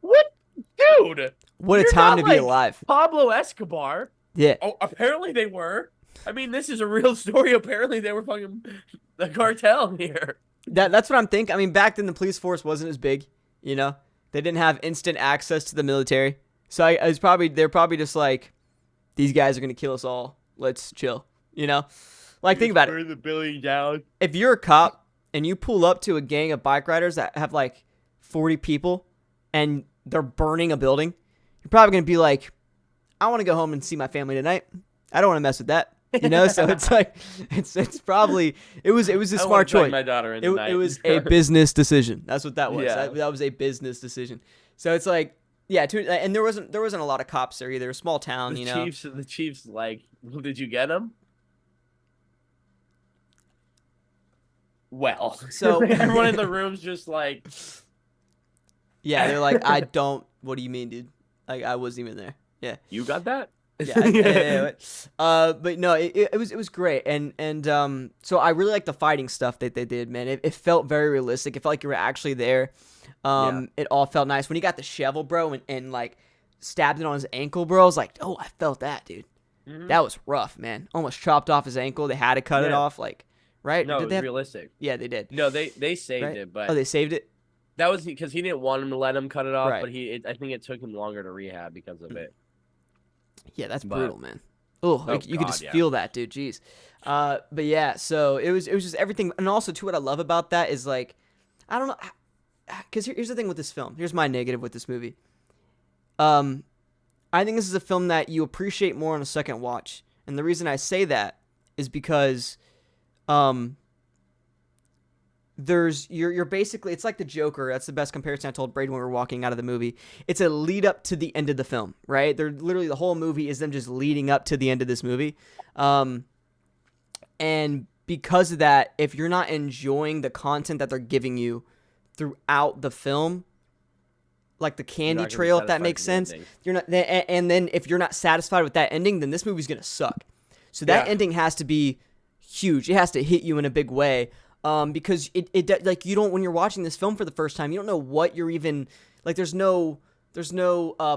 What? Dude. What a You're time not to be like alive. Pablo Escobar. Yeah. Oh, apparently they were. I mean, this is a real story. Apparently they were fucking the cartel here. That's what I'm thinking. I mean, back then the police force wasn't as big, you know? They didn't have instant access to the military. So they're probably just like, these guys are going to kill us all. Let's chill, you know? Like, think about it. Burn the building down. If you're a cop and you pull up to a gang of bike riders that have like 40 people and they're burning a building, you're probably going to be like, I want to go home and see my family tonight. I don't want to mess with that. You know, so it's like it's probably it was a smart choice. My daughter in it was a business decision. That's what that was. Yeah. That was a business decision. So it's like, yeah, and there wasn't a lot of cops there either. A small town, the you know. The Chiefs, like, well, did you get him? Well, So everyone in the room's just like, yeah, they're like, I don't. What do you mean, dude? Like, I wasn't even there. Yeah. you got that? Yeah, but no, it was great, and so I really like the fighting stuff that they did, man. It felt very realistic. It felt like you were actually there. It all felt nice when he got the shovel, bro, and like stabbed it on his ankle, bro. I was like, oh, I felt that, dude. Mm-hmm. That was rough, man. Almost chopped off his ankle. They had to cut it off, like, right? No, Did it they was have... realistic. Yeah, they did. No, they saved Right? it, but Oh, they saved it. that was because he didn't want him to let him cut it off. Right. But I think it took him longer to rehab because of it. Yeah, that's But- brutal, man. Oh, like, you could God, just yeah. feel that, dude. Jeez. But yeah, so it was just everything, and also too, what I love about that is like, I don't know, because here's the thing with this film. Here's my negative with this movie. I think this is a film that you appreciate more on a second watch, and the reason I say that is because, you're basically, it's like the Joker. That's the best comparison I told Brayden when we were walking out of the movie. It's a lead up to the end of the film, right? They're literally, the whole movie is them just leading up to the end of this movie. And because of that, if you're not enjoying the content that they're giving you throughout the film, like the candy not gonna be trail, if that satisfied makes with the sense, ending. you're not, and then if you're not satisfied with that ending, then this movie's gonna suck. So that Yeah. ending has to be huge. It has to hit you in a big way. Because it like, you don't, when you're watching this film for the first time, you don't know what you're even, like, there's no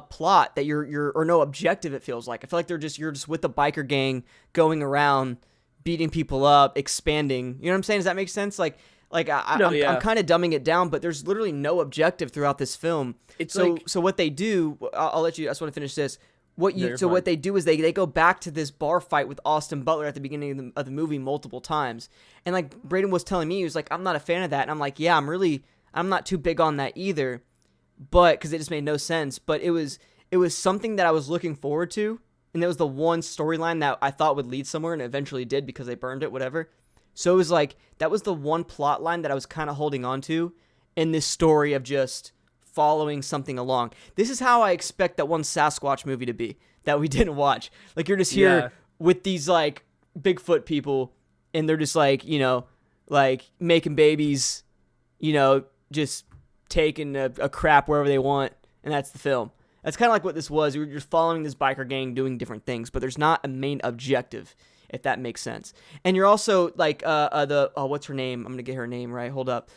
plot that you're or no objective. It feels like, I feel like you're just with the biker gang going around beating people up, expanding. You know what I'm saying? Does that make sense? Like I'm kind of dumbing it down, but there's literally no objective throughout this film. It's so like, so what they do, I'll let you. I just want to finish this. No, you're fine. What they do is they go back to this bar fight with Austin Butler at the beginning of the movie multiple times. And like Brayden was telling me, he was like, I'm not a fan of that. And I'm like, yeah, I'm not too big on that either. But because it just made no sense. But it was something that I was looking forward to. And it was the one storyline that I thought would lead somewhere, and it eventually did because they burned it, whatever. So it was like, that was the one plot line that I was kind of holding on to in this story of just following something along. This is how I expect that one Sasquatch movie to be that we didn't watch. Like, you're just here with these like Bigfoot people, and they're just like, you know, like making babies, you know, just taking a crap wherever they want, and that's the film. That's kind of like what this was. We were just following this biker gang doing different things, but there's not a main objective, if that makes sense. And you're also like what's her name? I'm gonna get her name right. Hold up.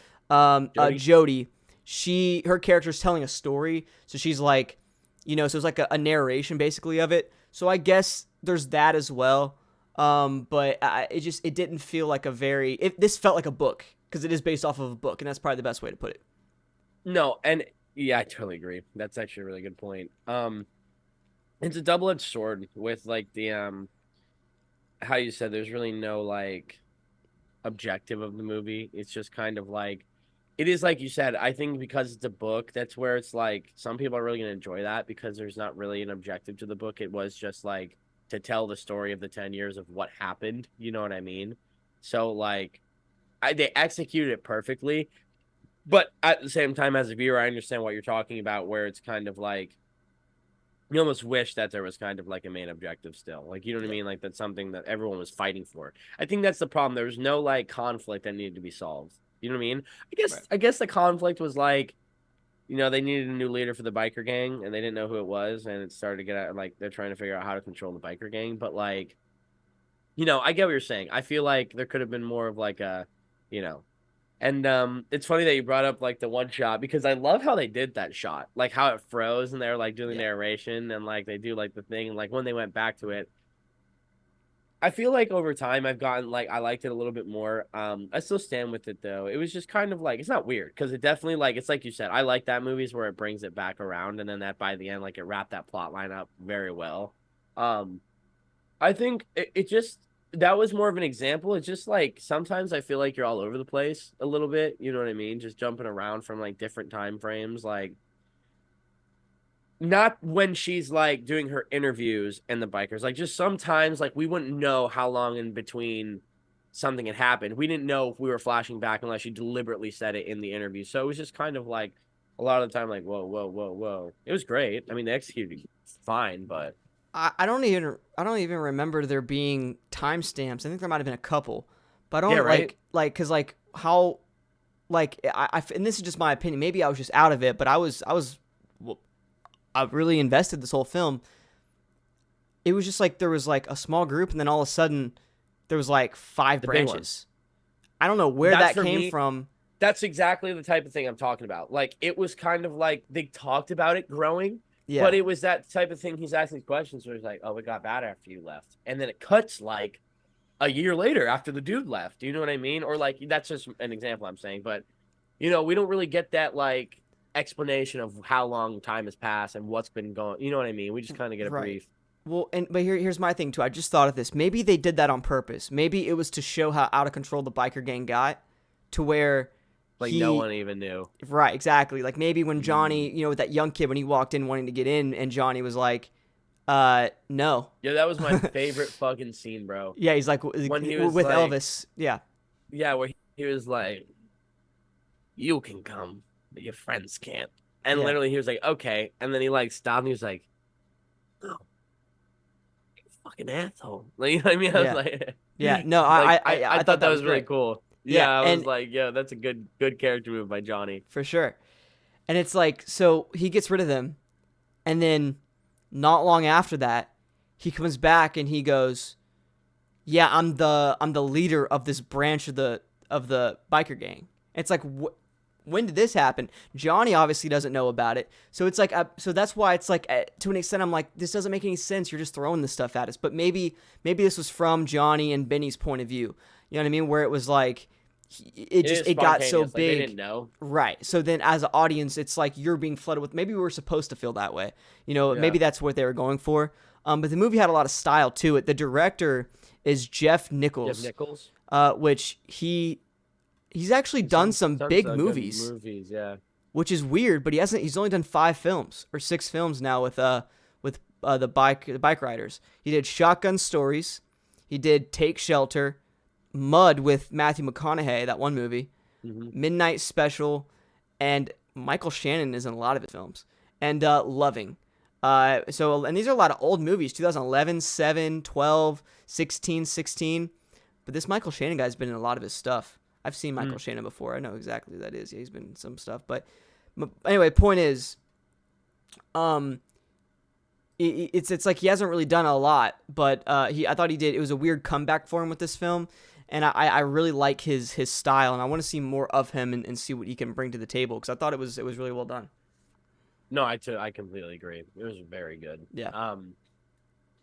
Jody. Her character's telling a story, so she's like, you know, so it's like a narration basically of it. So I guess there's that as well. But it didn't feel like this felt like a book, because it is based off of a book, and that's probably the best way to put it. No, and yeah, I totally agree. That's actually a really good point. It's a double-edged sword with like the how you said there's really no like objective of the movie. It's just kind of like it is like you said. I think because it's a book, that's where it's like some people are really gonna enjoy that because there's not really an objective to the book. It was just like to tell the story of the 10 years of what happened. You know what I mean? So like they executed it perfectly. But at the same time, as a viewer, I understand what you're talking about, where it's kind of like you almost wish that there was kind of like a main objective still. Like, you know what I Yeah. mean? Like that's something that everyone was fighting for. I think that's the problem. There was no like conflict that needed to be solved. You know what I mean? Right. I guess the conflict was like, they needed a new leader for the biker gang and they didn't know who it was, and it started to get out like they're trying to figure out how to control the biker gang. But like, I get what you're saying. I feel like there could have been more of like a, you know, and it's funny that you brought up like the one shot because I love how they did that shot, like how it froze and they're like doing the Yeah. narration and like they do like the thing and like when they went back to it. I feel like over time I've gotten like I liked it a little bit more. I still stand with it though. It was just kind of like it's not weird because it definitely like it's like you said. I like that movies where it brings it back around and then that by the end like it wrapped that plot line up very well. Um, I think it just that was more of an example. It's just like sometimes I feel like you're all over the place a little bit. You know what I mean? Just jumping around from like different time frames. Like not when she's like doing her interviews and the bikers. Like just sometimes like we wouldn't know how long in between something had happened. We didn't know if we were flashing back unless she deliberately said it in the interview. So it was just kind of like a lot of the time like whoa, whoa, whoa, whoa. It was great. I mean, they executed fine, but I don't even remember there being timestamps. I think there might have been a couple, but I yeah, don't right? because like how like and this is just my opinion. Maybe I was just out of it, but well, I really invested this whole film. It was just like there was like a small group, and then all of a sudden there was like five The big one. branches. I don't know where That's that for came me. from. That's exactly the type of thing I'm talking about. Like it was kind of like they talked about it growing, but Yeah, it was that type of thing he's asking questions where he's like, "Oh, it got bad after you left," and then it cuts like a year later after the dude left. Do you know what I mean? Or like that's just an example I'm saying, but we don't really get that like explanation of how long time has passed and what's been going. You know what I mean? We just kind of get a right. brief. Well, but here's my thing too. I just thought of this. Maybe they did that on purpose. Maybe it was to show how out of control the biker gang got, to where Like no he one even knew. right exactly. Like maybe when Johnny, Mm. with that young kid when he walked in wanting to get in, and Johnny was like, no. Yeah, that was my favorite fucking scene, bro. Yeah, he's like When he was with like, Elvis. Yeah, yeah, where he was like, you can come, but your friends can't. And yeah, literally, he was like, okay. And then he like stopped and he was like, oh, you fucking asshole. Like, you know what I mean? I was yeah, like, yeah. No, like I, I, I I thought thought that that was was really great. cool. Yeah, Yeah, I was and like, yeah, that's a good character move by Johnny. for sure. And it's like, so he gets rid of them, and then not long after that, he comes back and he goes, "Yeah, I'm the leader of this branch of the biker gang." It's like, when did this happen? Johnny obviously doesn't know about it, so it's like, so that's why it's like, to an extent, I'm like, this doesn't make any sense. You're just throwing this stuff at us. But maybe this was from Johnny and Benny's point of view. You know what I mean? Where it was like, It is it got so spontaneous. Like they big. didn't know. Right. So then as an audience, it's like you're being flooded with, maybe we were supposed to feel that way. Yeah. Maybe that's what they were going for. But the movie had a lot of style to it. The director is Jeff Jeff Nichols, Nichols. which he's actually done some Done big so good movies, movies. Yeah. which is weird, but he's only done 5 films or 6 films now with the Bikeriders. He did Shotgun Stories, he did Take Shelter, Mud with Matthew McConaughey, that one movie, Mm-hmm. Midnight Special, and Michael Shannon is in a lot of his films, and Loving. And these are a lot of old movies, 2011, 7, 12, 16, 16. But this Michael Shannon guy's been in a lot of his stuff. I've seen Michael Shannon before. I know exactly who that is. Yeah, he's been in some stuff. But anyway, point is, um, it's like he hasn't really done a lot, but I thought he did. It was a weird comeback for him with this film, and I really like his style, and I want to see more of him and see what he can bring to the table, because I thought it was really well done. No, I completely agree. It was very good. Yeah,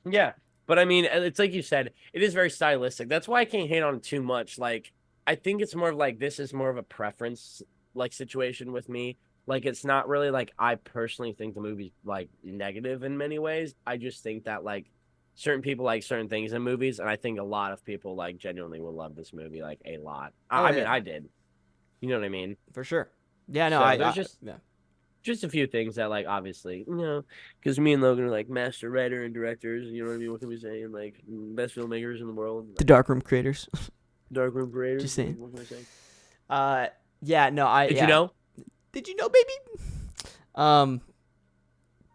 Yeah, but I mean, it's like you said, it is very stylistic. That's why I can't hate on it too much. Like, I think it's more of like this is more of a preference like situation with me. Like, it's not really like I personally think the movie's like negative in many ways. I just think that like certain people like certain things in movies, and I think a lot of people like genuinely will love this movie like a lot. oh I mean, yeah, I did. You know what I mean? For sure. Yeah, no, So there's yeah. just a few things that like obviously, because me and Logan are like master writer and directors. You know what I mean? What can we say? And like best filmmakers in the world. The Like darkroom creators. darkroom creators. Just Like saying. what can I say? Uh, yeah, no, Did you yeah. know? Did you know, baby? Um,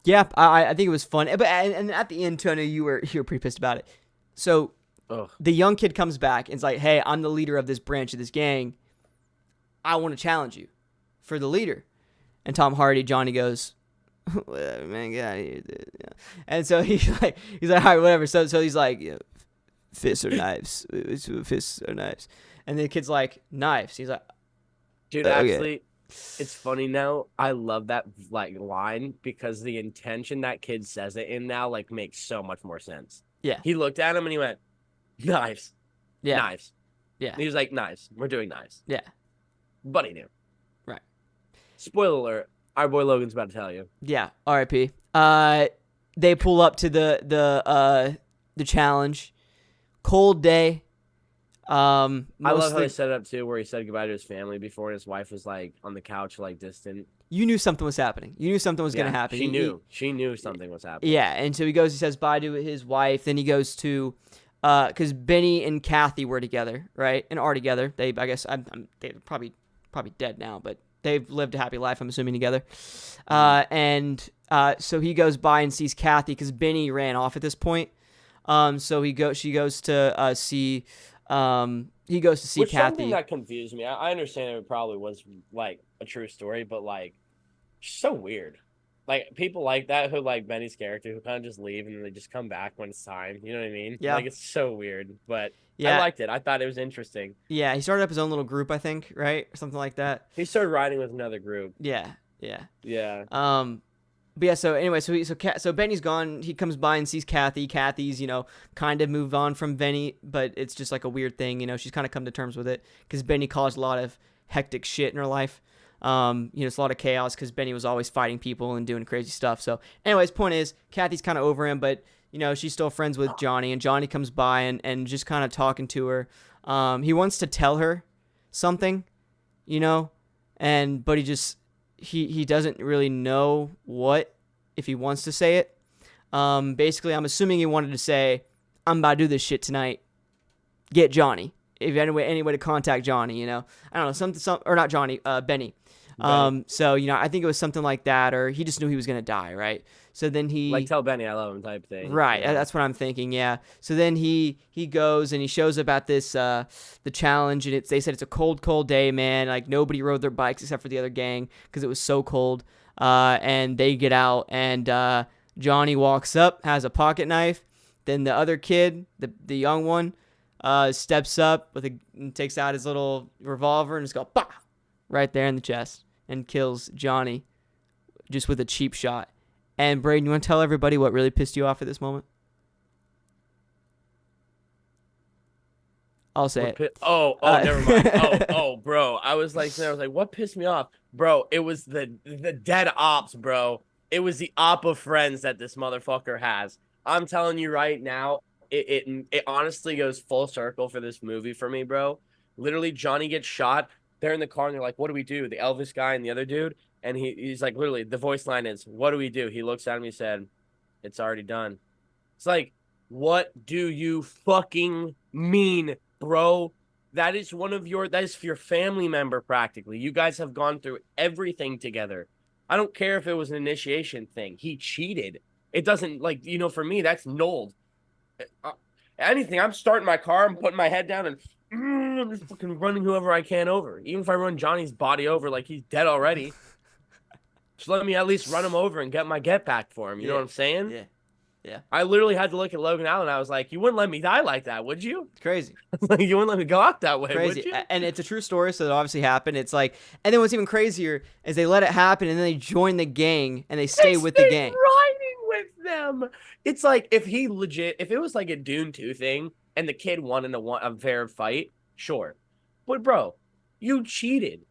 yeah, I think it was fun, but and at the end too, I know you were pretty pissed about it. So Ugh. the young kid comes back and is like, "Hey, I'm the leader of this branch of this gang. I want to challenge you for the leader." And Tom Hardy, Johnny goes, "Whatever, man, get out of here, dude." Yeah. And so he's like, "All right, whatever." So he's like, yeah, "Fists or knives? Fists or knives?" And the kid's like, "Knives." He's like, Dude, "Okay." actually, it's funny now. I love that like line because the intention that kid says it in now like makes so much more sense. Yeah, He looked at him and he went, "Knives, yeah, knives." yeah, And he was like, "Knives. We're doing knives." yeah. But he knew. Right. Spoiler alert: our boy Logan's about to tell you. Yeah. R.I.P. They pull up to the challenge. Cold day. I Most love of how they the set it up too, where he said goodbye to his family before, and his wife was like on the couch, like distant. you knew something was happening. You knew something was gonna Yeah, happen. she knew. She knew something was happening. Yeah, and so he goes. He says bye to his wife. Then he goes to, because Benny and Kathy were together, right, and are together. They, I guess, they're probably dead now, but they've lived a happy life. I'm assuming together. And so he goes by and sees Kathy because Benny ran off at this point. So she goes to see. He goes to see Which Kathy. something that confused me. I understand it probably was like a true story, but like so weird. Like people like that who like Benny's character who kind of just leave and they just come back when it's time. You know what I mean? Yeah. Like it's so weird, but I Yeah. liked it. I thought it was interesting. Yeah. He started up his own little group, I think, right, or something like that. He started riding with another group. Yeah. Yeah. Yeah. But yeah, so anyway, so Benny's gone. He comes by and sees Kathy. Kathy's, kind of moved on from Benny, but it's just like a weird thing. She's kind of come to terms with it because Benny caused a lot of hectic shit in her life. It's a lot of chaos because Benny was always fighting people and doing crazy stuff. So, anyways, point is, Kathy's kind of over him, but she's still friends with Johnny, and Johnny comes by and just kind of talking to her. He wants to tell her something, but he doesn't really know what, if he wants to say it. Basically, I'm assuming he wanted to say, "I'm about to do this shit tonight. Get Johnny. If any way to contact Johnny, I don't know, something, or not Johnny, Benny." So I think it was something like that, or he just knew he was gonna die, right? So then he Like tell Benny I love him type thing. right. That's what I'm thinking. Yeah. So then he goes and he shows up at this the challenge, and they said it's a cold day, man. Like nobody rode their bikes except for the other gang because it was so cold. And they get out, and Johnny walks up, has a pocket knife. Then the other kid, the young one, steps up and takes out his little revolver and just go bah! Right there in the chest and kills Johnny just with a cheap shot. And Brayden, you want to tell everybody what really pissed you off at this moment? I'll say it. Never mind. Bro. I was like, what pissed me off? Bro, it was the dead ops, bro. It was the op of friends that this motherfucker has. I'm telling you right now, it honestly goes full circle for this movie for me, bro. Literally, Johnny gets shot. They're in the car and they're like, "What do we do?" The Elvis guy and the other dude, and he's like, literally, the voice line is, "What do we do?" He looks at him. He said, "It's already done." It's like, what do you fucking mean, bro? That is your family member practically. You guys have gone through everything together. I don't care if it was an initiation thing. He cheated. It doesn't for me, that's null. Anything, I'm starting my car, I'm putting my head down and I'm just fucking running whoever I can over. Even if I run Johnny's body over like he's dead already, just let me at least run him over and get my get back for him. You know what I'm saying? Yeah. Yeah. I literally had to look at Logan Allen. I was like, you wouldn't let me die like that, would you? It's crazy. Like, you wouldn't let me go out that way, Crazy. would you? And it's a true story, so it obviously happened. It's like, and then what's even crazier is they let it happen, and then they join the gang, and they stay with the gang. Riding with them. It's like, if it was like a Dune 2 thing, and the kid won in a fair fight, sure. But bro, you cheated.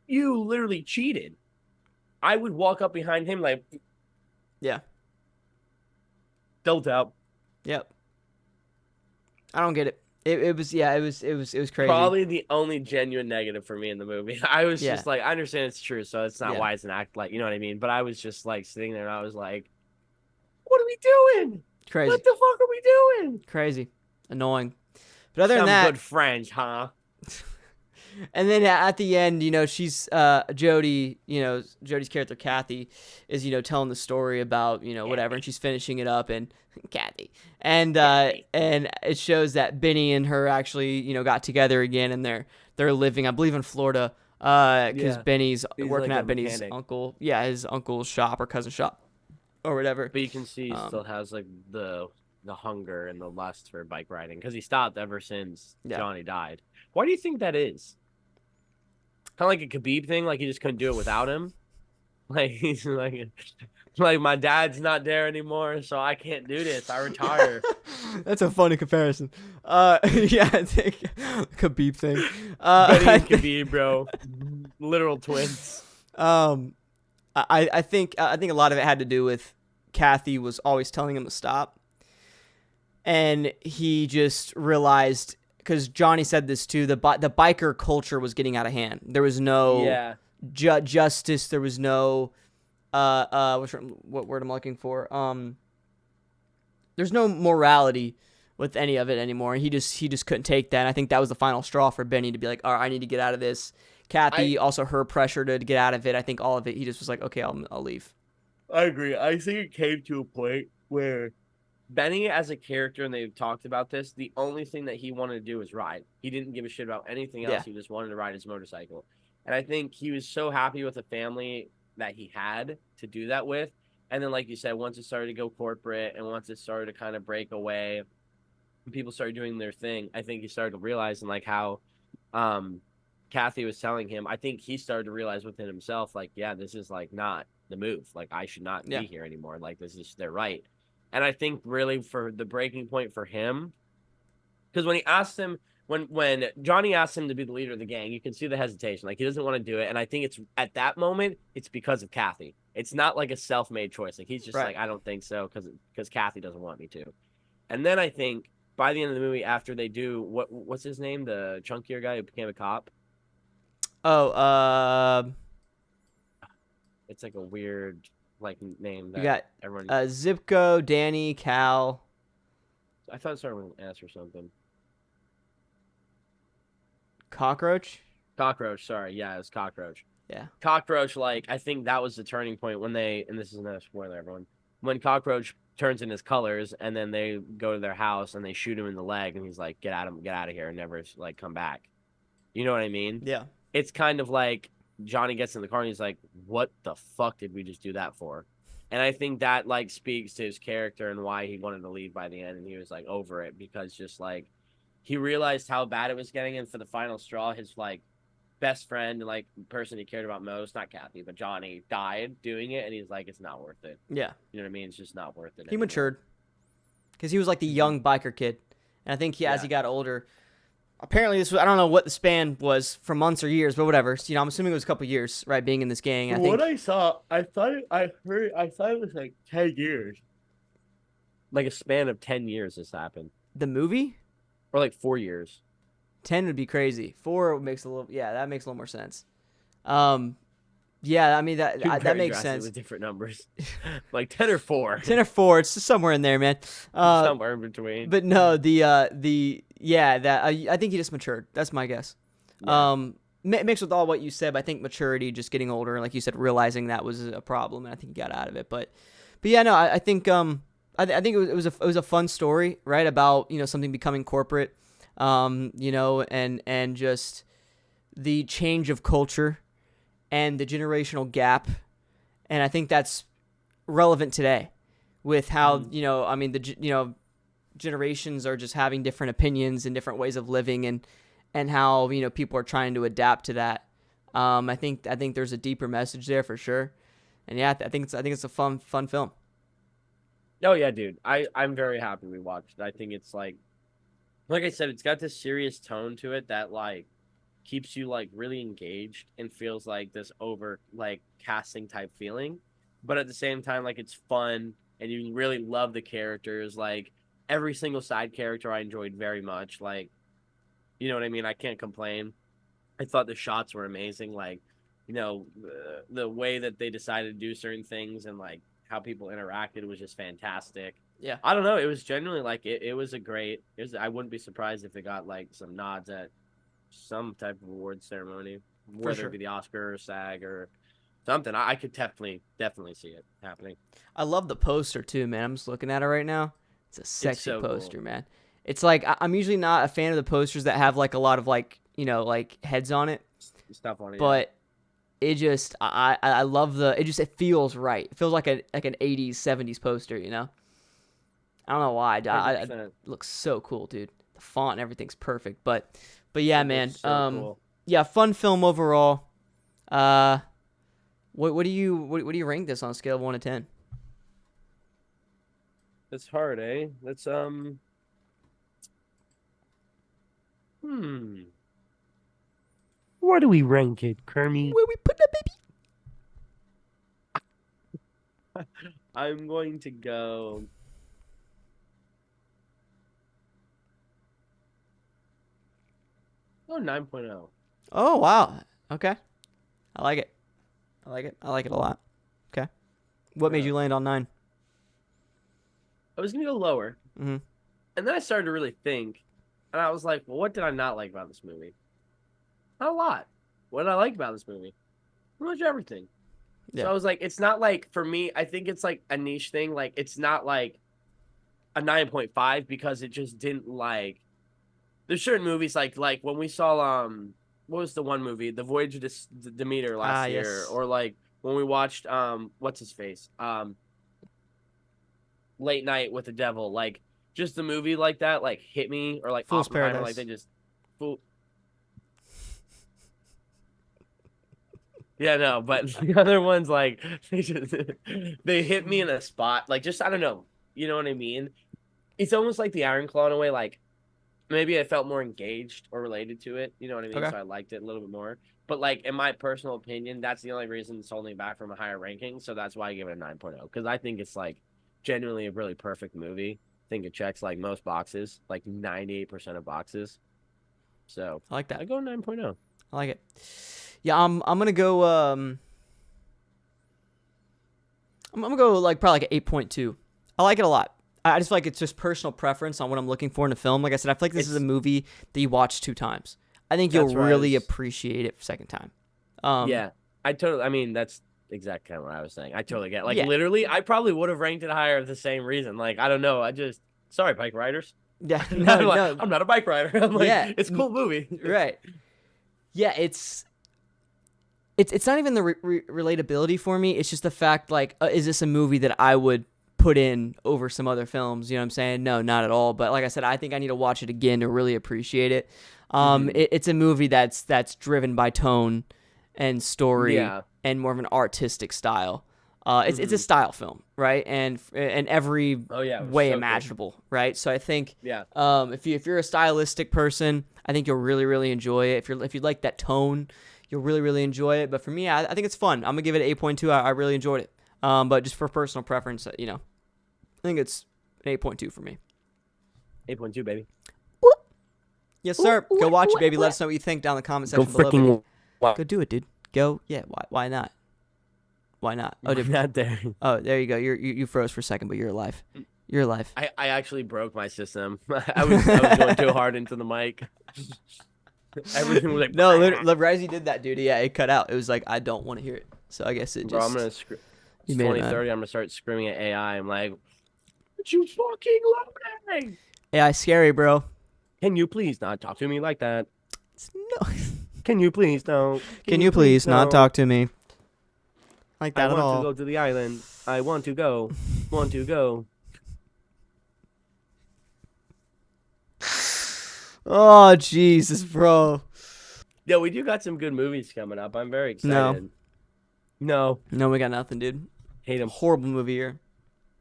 You literally cheated. I would walk up behind him like, yeah. Don't doubt. Yep. I don't get it. It was crazy. Probably the only genuine negative for me in the movie. I was Yeah, just like, I understand it's true, so it's not yeah, wise and act like, you know what I mean? But I was just like sitting there and I was like, what are we doing? What crazy, the fuck are we doing? crazy, annoying. But other than Some that, good French, huh? and then at the end, she's Jody, Jody's character Kathy is telling the story about whatever, and she's finishing it up, and Kathy, and it shows that Benny and her actually got together again, and they're living, I believe, in Florida, because Yeah. Benny's He's working like a at Benny's mechanic. his uncle's shop or cousin's shop or whatever. But you can see he Um, still has like the hunger and the lust for bike riding because he stopped ever since yeah. Johnny died. Why do you think that is? Kind of like a Khabib thing, like he just couldn't do it without him. Like he's like my dad's not there anymore, so I can't do this. I retire. That's a funny comparison. Yeah, I think Khabib thing. Benny I and think, Khabib, bro, literal twins. um, I think a lot of it had to do with Kathy was always telling him to stop, and he just realized because Johnny said this too. The biker culture was getting out of hand. There was no Yeah, justice. There was no what word I'm looking for? There's no morality with any of it anymore. He just couldn't take that. And I think that was the final straw for Benny to be like, all right, I need to get out of this. Kathy, I also her pressure to get out of it. I think all of it, he just was like, okay, I'll leave. I agree. I think it came to a point where Benny, as a character, and they've talked about this, the only thing that he wanted to do was ride. He didn't give a shit about anything else. Yeah, He just wanted to ride his motorcycle. And I think he was so happy with the family that he had to do that with. And then, like you said, once it started to go corporate and once it started to kind of break away, and people started doing their thing, I think he started to realize, and like how um, Kathy was telling him, I think he started to realize within himself, like, yeah, this is like not the move. Like, I should not yeah, be here anymore. Like, this is, they're right. And I think really for the breaking point for him, because when he asked him, when Johnny asked him to be the leader of the gang, you can see the hesitation. Like he doesn't want to do it. And I think it's at that moment, it's because of Kathy. It's not like a self-made choice. Like he's just right. like, I don't think so because Kathy doesn't want me to. And then I think by the end of the movie, after they do what's his name, the chunkier guy who became a cop. Oh, It's like a weird like name we that got everyone. Zipko, Danny, Cal, I thought it started with an S or something. Cockroach. Cockroach. Sorry, yeah, it was Cockroach. Yeah, Cockroach. Like I think that was the turning point when they. And this is not a spoiler, everyone. When Cockroach turns in his colors, and then they go to their house and they shoot him in the leg, and he's like, get out of here, and never like come back." You know what I mean? yeah, It's kind of like Johnny gets in the car and he's like, "What the fuck did we just do that for?" And I think that like speaks to his character and why he wanted to leave by the end, and he was like over it because just like he realized how bad it was getting, and for the final straw, his like best friend and like person he cared about most, not Kathy, but Johnny, died doing it, and he's like, it's not worth it. yeah. You know what I mean? It's just not worth it He anymore. matured because he was like the young biker kid, and I think as Yeah. he got older, apparently this was, I don't know what the span was for months or years, but whatever. So, I'm assuming it was a couple years, right? Being in this gang, I From what think I saw, I thought it was like 10 years, like a span of 10 years. This happened, the movie or like 4 years. 10 would be crazy. 4 makes a little, yeah, that makes a little more sense. Um, yeah, I mean Two that very makes drastically sense. different numbers, like 10 or 4, 10 or 4, it's just somewhere in there, man. somewhere in between. But no, the yeah, that I think he just matured. That's my guess. Yeah. Mixed with all what you said, but I think maturity, just getting older, like you said, realizing that was a problem, and I think he got out of it. But yeah, no, I think I think it was a fun story, right? About something becoming corporate, and just the change of culture and the generational gap, and I think that's relevant today with how I mean generations are just having different opinions and different ways of living, and how people are trying to adapt to that. I think there's a deeper message there for sure, and yeah, I think it's a fun film. Oh yeah, dude. I'm very happy we watched it. I think it's like I said, it's got this serious tone to it that like keeps you like really engaged and feels like this over like casting type feeling. But at the same time, like it's fun and you really love the characters. Like every single side character I enjoyed very much. Like You know what I mean? I can't complain. I thought the shots were amazing. Like, the way that they decided to do certain things and like how people interacted was just fantastic. Yeah, I don't know. It was genuinely like it was a great. I wouldn't be surprised if it got like some nods at some type of award ceremony, for whether it sure. be the Oscar or SAG or something. I could definitely see it happening. I love the poster too, man. I'm just looking at it right now. It's a It's sexy so cool. poster, man. It's like I'm usually not a fan of the posters that have like a lot of like like heads on it, Stuff on it, yeah. but it just I love it feels right. It feels like an 80s 70s poster, you know. I don't know why. It 100%. looks so cool, dude. The font and everything's perfect, but yeah, It man. looks so cool. Yeah, fun film overall. Uh, what do you rank this on a scale of 1 to 10? It's hard, eh? Let's hmm. Where do we rank it, Kermie? Where we put that baby? I'm going to go. Oh, 9.0. Oh wow. Okay, I like it. I like it. I like it a lot. Okay, what made Yeah. you land on 9? I was gonna go lower, Mm-hmm. and then I started to really think, and I was like, well, what did I not like about this movie? Not a lot. What did I like about this movie? Pretty much everything. So Yeah. I was like, it's not like for me, I think it's like a niche thing. Like it's not like a 9.5 because it just didn't like there's certain movies like when we saw what was the one movie? The Voyage of Demeter Ah, last year, yes. or like when we watched what's his face? Late Night with the Devil, like just the movie like that, like hit me, or like Fool's Oppenheimer, like they Paradise. just fool. Yeah, no, but the other ones like they just they hit me in a spot, like just I don't know, you know what I mean? It's almost like the Iron Claw in a way, like maybe I felt more engaged or related to it, you know what I mean? Okay. So I liked it a little bit more. But like in my personal opinion, that's the only reason it's holding back from a higher ranking. So that's why I give it a 9.0 because I think it's like genuinely a really perfect movie. I think it checks like most boxes, like 98% of boxes. So I like I that. go 9.0. I like it. Yeah, I'm gonna go. I'm gonna go like probably like an 8.2. I like it a lot. I just feel like it's just personal preference on what I'm looking for in a film. Like I said, I feel like this is a It's movie that you watch 2 times. I think you'll that's where I really was. appreciate it second time. Yeah, I mean, that's exactly kind of what I was saying. I totally get it. Like Yeah, literally, I probably would have ranked it higher for the same reason. Like, I don't know. Sorry, bike riders. yeah, I'm not, no, no, I'm not a bike rider. I'm like, yeah, it's a cool movie. right, yeah. It's not even the relatability for me. It's just the fact like, is this a movie that I would put in over some other films? You know what I'm saying? No, not at all. But like I said, I think I need to watch it again to really appreciate it. Hmm. It's a movie that's driven by tone and story Yeah. and more of an artistic style. It's a Hmm. style film, right? And in every Oh yeah, it was way so cool. imaginable, right? So I think Yeah. if you're a stylistic person, I think you'll really enjoy it. If you like that tone, you'll really enjoy it. But for me, I think it's fun. I'm gonna give it an 8.2. I really enjoyed it. But just for personal preference, I think it's an 8.2 for me. 8.2, baby. Yes, sir. Go watch it, baby. Let us know what you think down in the comment Go section below, baby. freaking wow. Go do it, dude. Go. Yeah. Why not? Why not? Oh, Not there. oh, there you go. You froze for a second, but you're alive. You're alive. I actually broke my system. I was going too hard into the mic. Everything was like, No, Razi did that, dude. Yeah, it cut out. It was like I don't want to hear it. So I guess it bro, just. I'm gonna You it's made it, man. 2030. I'm gonna start screaming at AI. I'm like, "What you fucking loading? AI scary, bro. Can you please not talk to me like that? No. Can you please don't? Can you please not don't? talk to me like I that at want to all? go to the island. I want to go. Want to go. Oh Jesus, bro. Yeah, we do got some good movies coming up. I'm very No, excited. No, no, we got nothing, dude. hate him. Horrible movie here.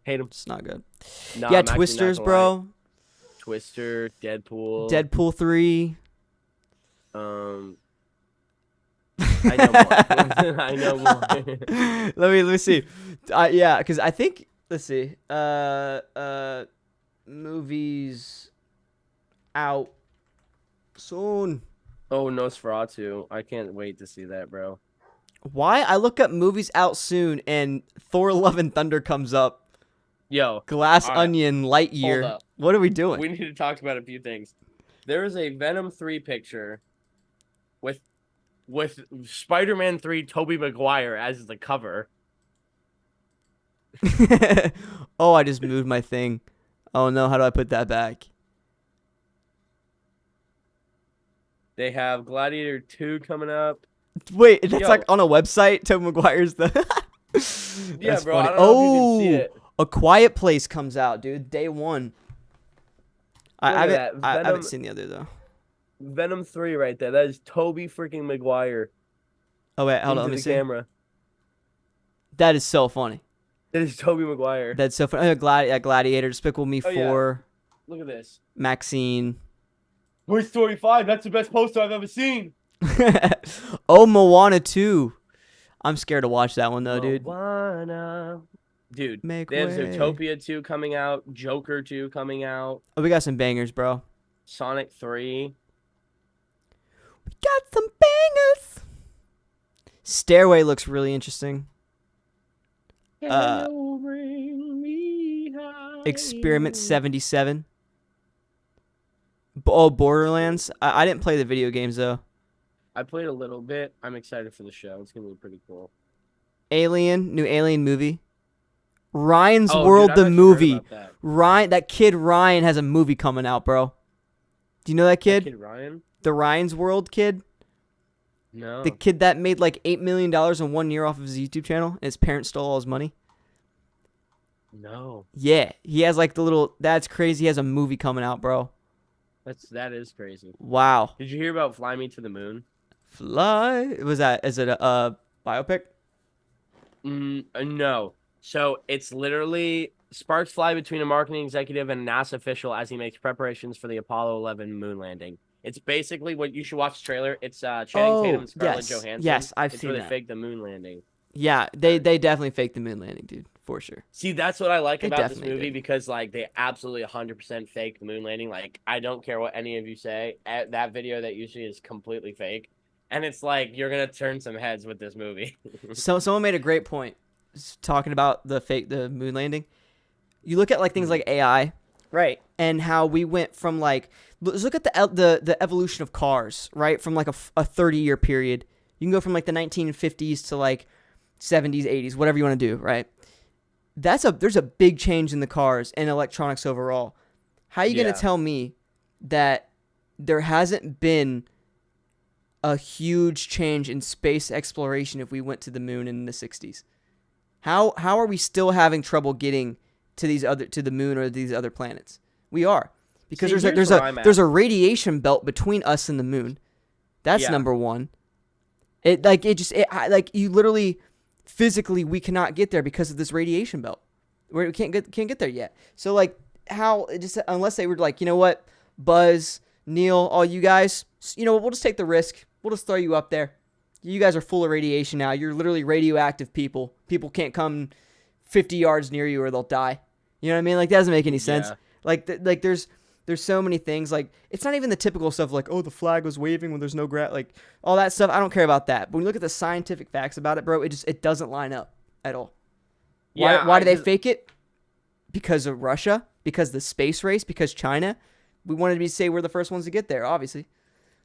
Hate him. It's not good. No, Yeah, I'm actually not Twisters, gonna lie. bro. Twister, Deadpool. Deadpool 3. Um, I know more. I know more. let me see. Yeah, because I think let's see. Movies out Soon. Oh, Nosferatu. I can't wait to see that, bro. Why? I look up movies out soon and Thor Love and Thunder comes up. Yo, Glass all right, Onion, hold Lightyear. up. What are we doing? We need to talk about a few things. There is a Venom 3 picture with Spider-Man 3 Tobey Maguire as the cover. Oh, I just moved my thing. Oh no, how do I put that back? They have Gladiator 2 coming up. Wait, that's like Yo, on a website. Tobey Maguire's the. yeah, That's bro. I funny. don't know if you can see Oh, it. A Quiet Place comes out, dude. Day one. I Look at haven't. that. I haven't seen the other though. Venom 3 right there. That is Tobey freaking Maguire Oh wait, hold on. into Let me the see. camera. That is so funny. That is Tobey Maguire. That's so funny. Gladiator, Despicable Me Oh yeah. 4, Look at this. Maxine. Toy Story 5. That's the best poster I've ever seen. Oh, Moana 2. I'm scared to watch that one though, dude. Moana. Dude, Make they have way. Zootopia 2 coming out, Joker 2 coming out, Oh, we got some bangers, bro. Sonic 3. We got some bangers. Stairway looks really interesting. Can you bring me Experiment higher? 77. Oh, Borderlands. I didn't play the video games though. I played a little bit. I'm excited for the show. It's gonna be pretty cool. Alien, new Alien movie. Ryan's Oh, dude, World, I've the actually heard movie. about that. That kid Ryan has a movie coming out, bro. Do you know that That kid? kid Ryan? The Ryan's World kid? The No. kid that made like $8 million in 1 year off of his YouTube channel and his parents stole all his money? No. Yeah, he has like the little. That's crazy. He has a movie coming out, bro. That is crazy. Wow. Did you hear about Fly Me to the Moon? Fly. Was that? Is it a biopic? No. So it's literally sparks fly between a marketing executive and a NASA official as he makes preparations for the Apollo 11 moon landing. It's basically what you should watch the trailer. It's Channing Tatum Oh, and Scarlett yes. Johansson. Yes, I've It's seen where they that. fake the moon landing. Yeah, they definitely faked the moon landing, dude, for sure. See, that's what I like They about this definitely movie did. because like they absolutely 100% fake the moon landing. Like I don't care what any of you say. That video that you see is completely fake. And it's like you're gonna turn some heads with this movie. So someone made a great point talking about the moon landing. You look at like things like AI, right? And how we went from like let's look at the evolution of cars, right? From like a 30-year period. You can go from like the 1950s to like 70s, 80s, whatever you want to do, right? There's a big change in the cars and electronics overall. How are you going Yeah. to tell me that there hasn't been a huge change in space exploration if we went to the moon in the 60s? How are we still having trouble getting to the moon or these other planets? We are. Because See, here's where I'm at. there's a radiation belt between us and the moon. That's Yeah. number 1. You literally physically we cannot get there because of this radiation belt. We can't get there yet. So like how it just unless they were like, you know what, Buzz, Neil, all you guys, you know what, we'll just take the risk. We'll just throw you up there. You guys are full of radiation now. You're literally radioactive people. People can't come 50 yards near you or they'll die. You know what I mean? Like that doesn't make any sense. Yeah. Like there's so many things. Like it's not even the typical stuff like, oh, the flag was waving when there's no like all that stuff. I don't care about that. But when you look at the scientific facts about it, bro, it doesn't line up at all. Yeah. Why do they fake it? Because of Russia? Because the space race? Because China? We wanted to say we're the first ones to get there, obviously.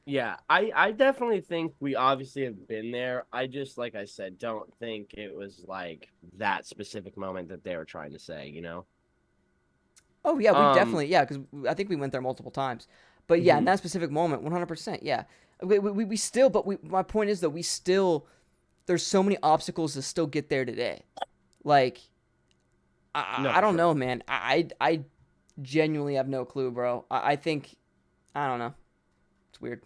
Yeah, I definitely think we obviously have been there. I just, like I said, don't think it was like that specific moment that they were trying to say, you know? Oh yeah, we Um, definitely because I think we went there multiple times. But yeah, in mhm. that specific moment, 100%. Yeah, we still. But my point is that we still. There's so many obstacles to still get there today. Like No, I for don't sure. know, man. I genuinely have no clue, bro. I think I don't know. It's weird.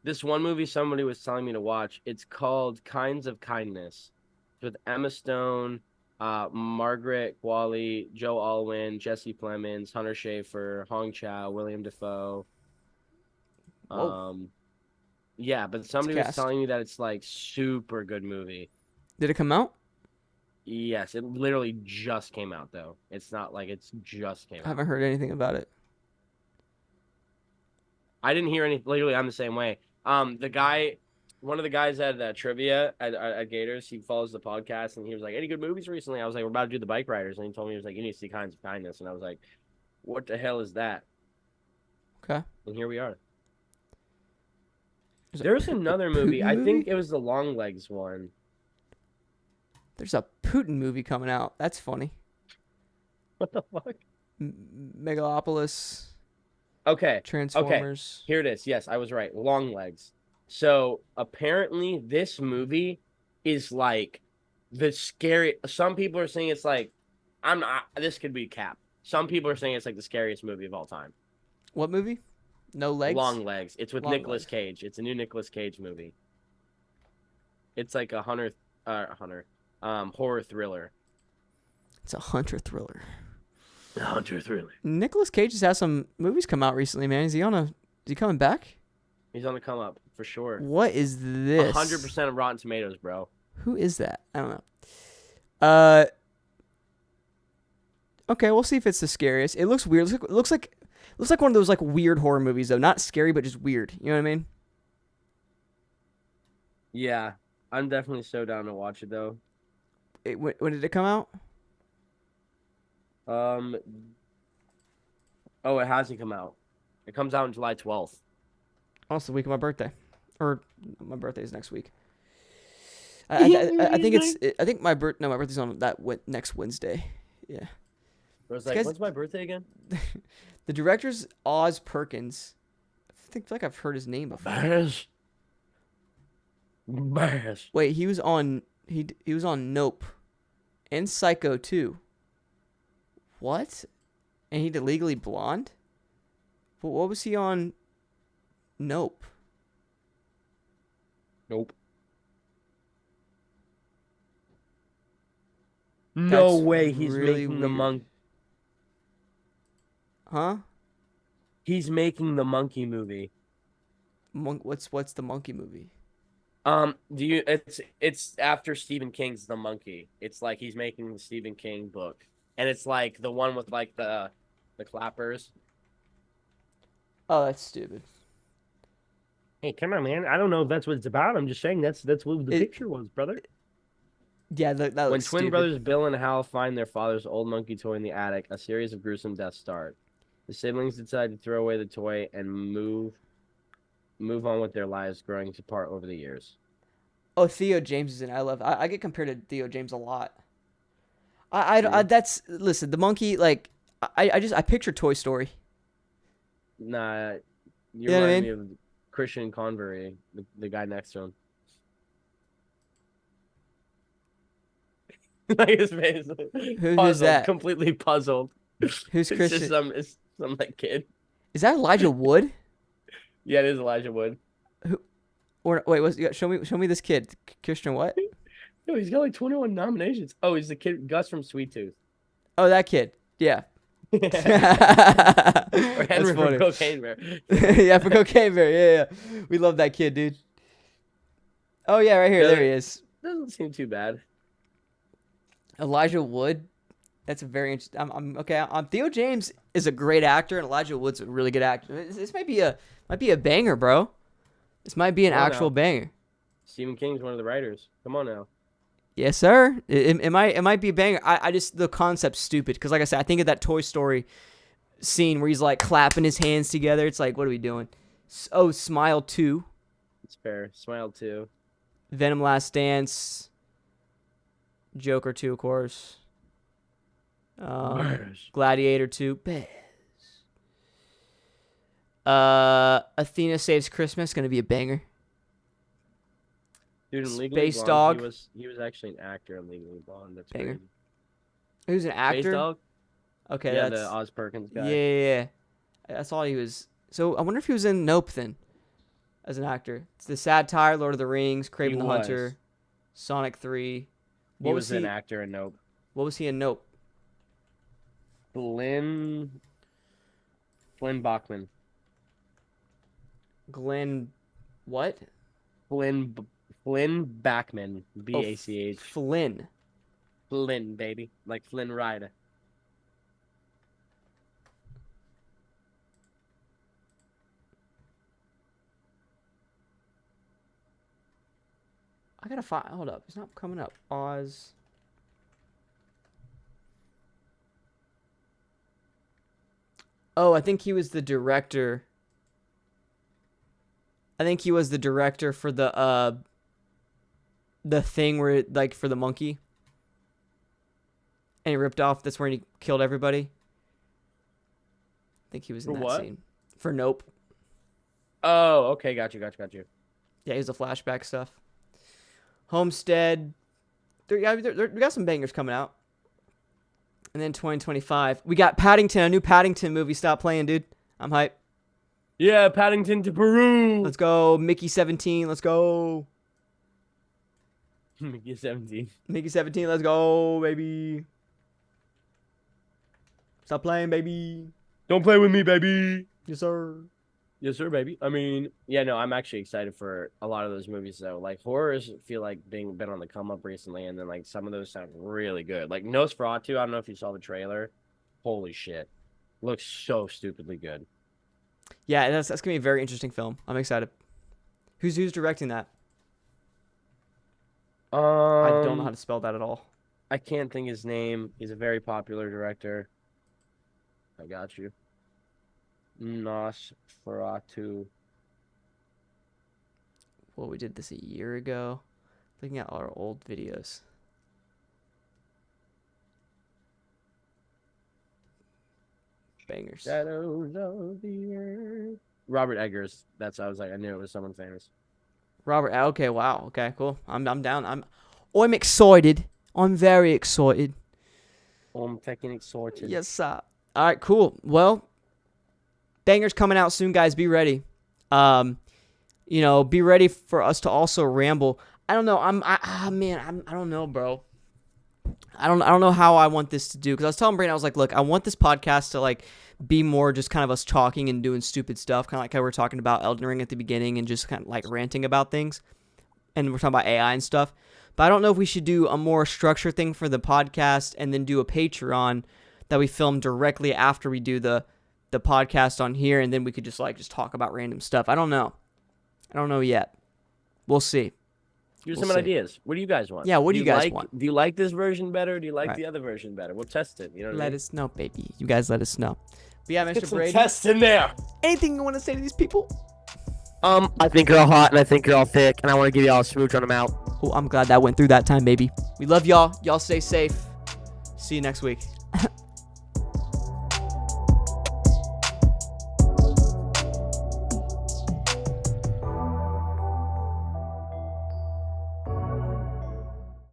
This one movie somebody was telling me to watch, it's called Kinds of Kindness. It's with Emma Stone, Margaret Qualley, Joe Alwyn, Jesse Plemons, Hunter Schafer, Hong Chow, William Defoe. Whoa, Um, yeah, but it's somebody was cast. telling me that it's like super good movie. Did it come out? Yes, it literally just came out though. It's not like it's just came I out. haven't heard anything about it. I didn't hear any. Literally, I'm the same way. The guy, one of the guys at trivia at Gators, he follows the podcast, and he was like, "Any good movies recently?" I was like, "We're about to do the Bikeriders," and he told me he was like, "You need to see Kinds of Kindness," and I was like, "What the hell is that?" Okay. And here we are. There's There's another movie. Putin I think movie? it was the Long Legs one. There's a Putin movie coming out. That's funny. What the fuck? Megalopolis, Okay. Okay. Transformers. Here it is. Yes, I was right. Long Legs. So apparently this movie is like the scary. Some people are saying it's like I'm not. This could be cap. Some people are saying it's like the scariest movie of all time. What movie? No legs. Long Legs. It's with Long Nicolas Legs. Cage. It's a new Nicolas Cage movie. It's like a horror thriller. It's a hunter thriller. A hunter thriller. Nicolas Cage has had some movies come out recently, man. Is he coming back? He's on the come up for sure. What is this? 100% of Rotten Tomatoes, bro. Who is that? I don't know. Okay, we'll see if it's the scariest. It looks weird. It looks like one of those like weird horror movies though. Not scary, but just weird. You know what I mean? Yeah, I'm definitely so down to watch it though. When did it come out? Um, oh, it hasn't come out. It comes out on July 12th. Oh, it's the week of my birthday, or my birthday is next week. I think I think my birthday's on next Wednesday. Yeah. I was like, when's my birthday again? The director's Oz Perkins. I feel like I've heard his name before. Bass. Wait, he was on Nope, and Psycho 2. What? And he did Legally Blonde. But what was he on? Nope. Nope. No That's way he's really making the weird. monk. Huh? He's making the monkey movie. What's the monkey movie? It's after Stephen King's The Monkey. It's like he's making the Stephen King book. And it's like the one with like the clappers. Oh, that's stupid. Hey, come on, man. I don't know if that's what it's about. I'm just saying that's what the picture was, brother. Yeah, that When looks twin stupid. brothers Bill and Hal find their father's old monkey toy in the attic, a series of gruesome deaths start. The siblings decide to throw away the toy and move on with their lives, growing apart over the years. Oh, Theo James is in. I get compared to Theo James a lot. Dude. That's listen. The monkey, like I picture Toy Story. Nah, you know what I remind mean? me of Christian Convery, the guy next to him. Like his face, Who's puzzled, that? completely puzzled. Who's It's Christian? just it's some like kid. Is that Elijah Wood? Yeah, it is Elijah Wood. Or wait, show me this kid. Christian what? No, he's got like 21 nominations. Oh, he's the kid Gus from Sweet Tooth. Oh, that kid. Yeah. Or That's Henry from funny. Cocaine Bear. Yeah, for Cocaine Bear. Yeah. We love that kid, dude. Oh yeah, right here. Yeah, There he is. Doesn't seem too bad. Elijah Wood. That's a very interesting. I'm okay. Theo James is a great actor, and Elijah Wood's a really good actor. This might be a banger, bro. This might be an Come on actual now. banger. Stephen King's one of the writers. Come on now. Yes, sir. It might be a banger. I just the concept's stupid because, like I said, I think of that Toy Story scene where he's like clapping his hands together. It's like, what are we doing? Oh, Smile 2, It's fair. Smile too. Venom: Last Dance, Joker 2, of course. Gladiator 2, Athena Saves Christmas, gonna be a banger. Dude, in Legally Space Blonde, Dog. he was actually an actor in Legally Blonde. That's Banger. crazy. Who's an Space actor? Dog? Okay, Yeah, that's the Oz Perkins yeah, guy. yeah, yeah. I saw he was. So I wonder if he was in Nope then, as an actor. It's the Satire, Lord of the Rings, Craven He the was. Hunter, Sonic 3. He was an actor in Nope. What was he in Nope? Flynn Bachman. Glenn, what? Flynn Bachman. B-A-C-H. Flynn. Flynn, baby. Like Flynn Rider. I gotta find. Hold up, it's not coming up. Oz. Oh, I think he was the director. I think he was the director for the thing where it, like for the monkey. And he ripped off. That's where he killed everybody. I think he was in For that what? scene. For Nope. Oh, okay, got you. Yeah, he was the flashback stuff. Homestead. We got some bangers coming out. And then 2025, we got Paddington, a new Paddington movie. Stop playing, dude. I'm hype. Yeah, Paddington to Peru. Let's go, Mickey 17. Let's go, Mickey 17. Mickey 17. Let's go, baby. Stop playing, baby. Don't play with me, baby. Yes, sir. Yes, sir, baby. I mean, yeah, no, I'm actually excited for a lot of those movies, though. Like, horrors feel like been on the come up recently, and then, like, some of those sound really good. Like, Nosferatu, I don't know if you saw the trailer. Holy shit. Looks so stupidly good. Yeah, that's going to be a very interesting film. I'm excited. Who's directing that? I don't know how to spell that at all. I can't think his name. He's a very popular director. I got you. Nosferatu. Well, we did this a year ago. Looking at our old videos. Bangers. Shadows of the Earth. Robert Eggers. That's I was like, I knew it was someone famous. Robert. Okay. Wow. Okay. Cool. I'm down. I'm excited. I'm very excited. I'm fucking excited. Yes, sir. All right. Cool. Well, bangers coming out soon, guys. Be ready. Be ready for us to also ramble. I don't know. I don't know, bro. I don't know how I want this to do, because I was telling Brayden, I was like, look, I want this podcast to like be more just kind of us talking and doing stupid stuff, kind of like how we were talking about Elden Ring at the beginning and just kind of like ranting about things, and we're talking about AI and stuff. But I don't know if we should do a more structured thing for the podcast and then do a Patreon that we film directly after we do the podcast on here, and then we could just talk about random stuff. I don't know yet. We'll see. Here's some ideas. What do you guys want? Yeah, what do you guys want? Do you like this version better? Do you like Right. the other version better? We'll test it. You know what I Let mean? us know, baby. You guys let us know. But yeah, Get Mr. some Brayden, tests in there. anything you want to say to these people? I think you're all hot and I think you're all thick, and I want to give y'all a smooch on them out. Oh, I'm glad that went through that time, baby. We love y'all. Y'all stay safe. See you next week.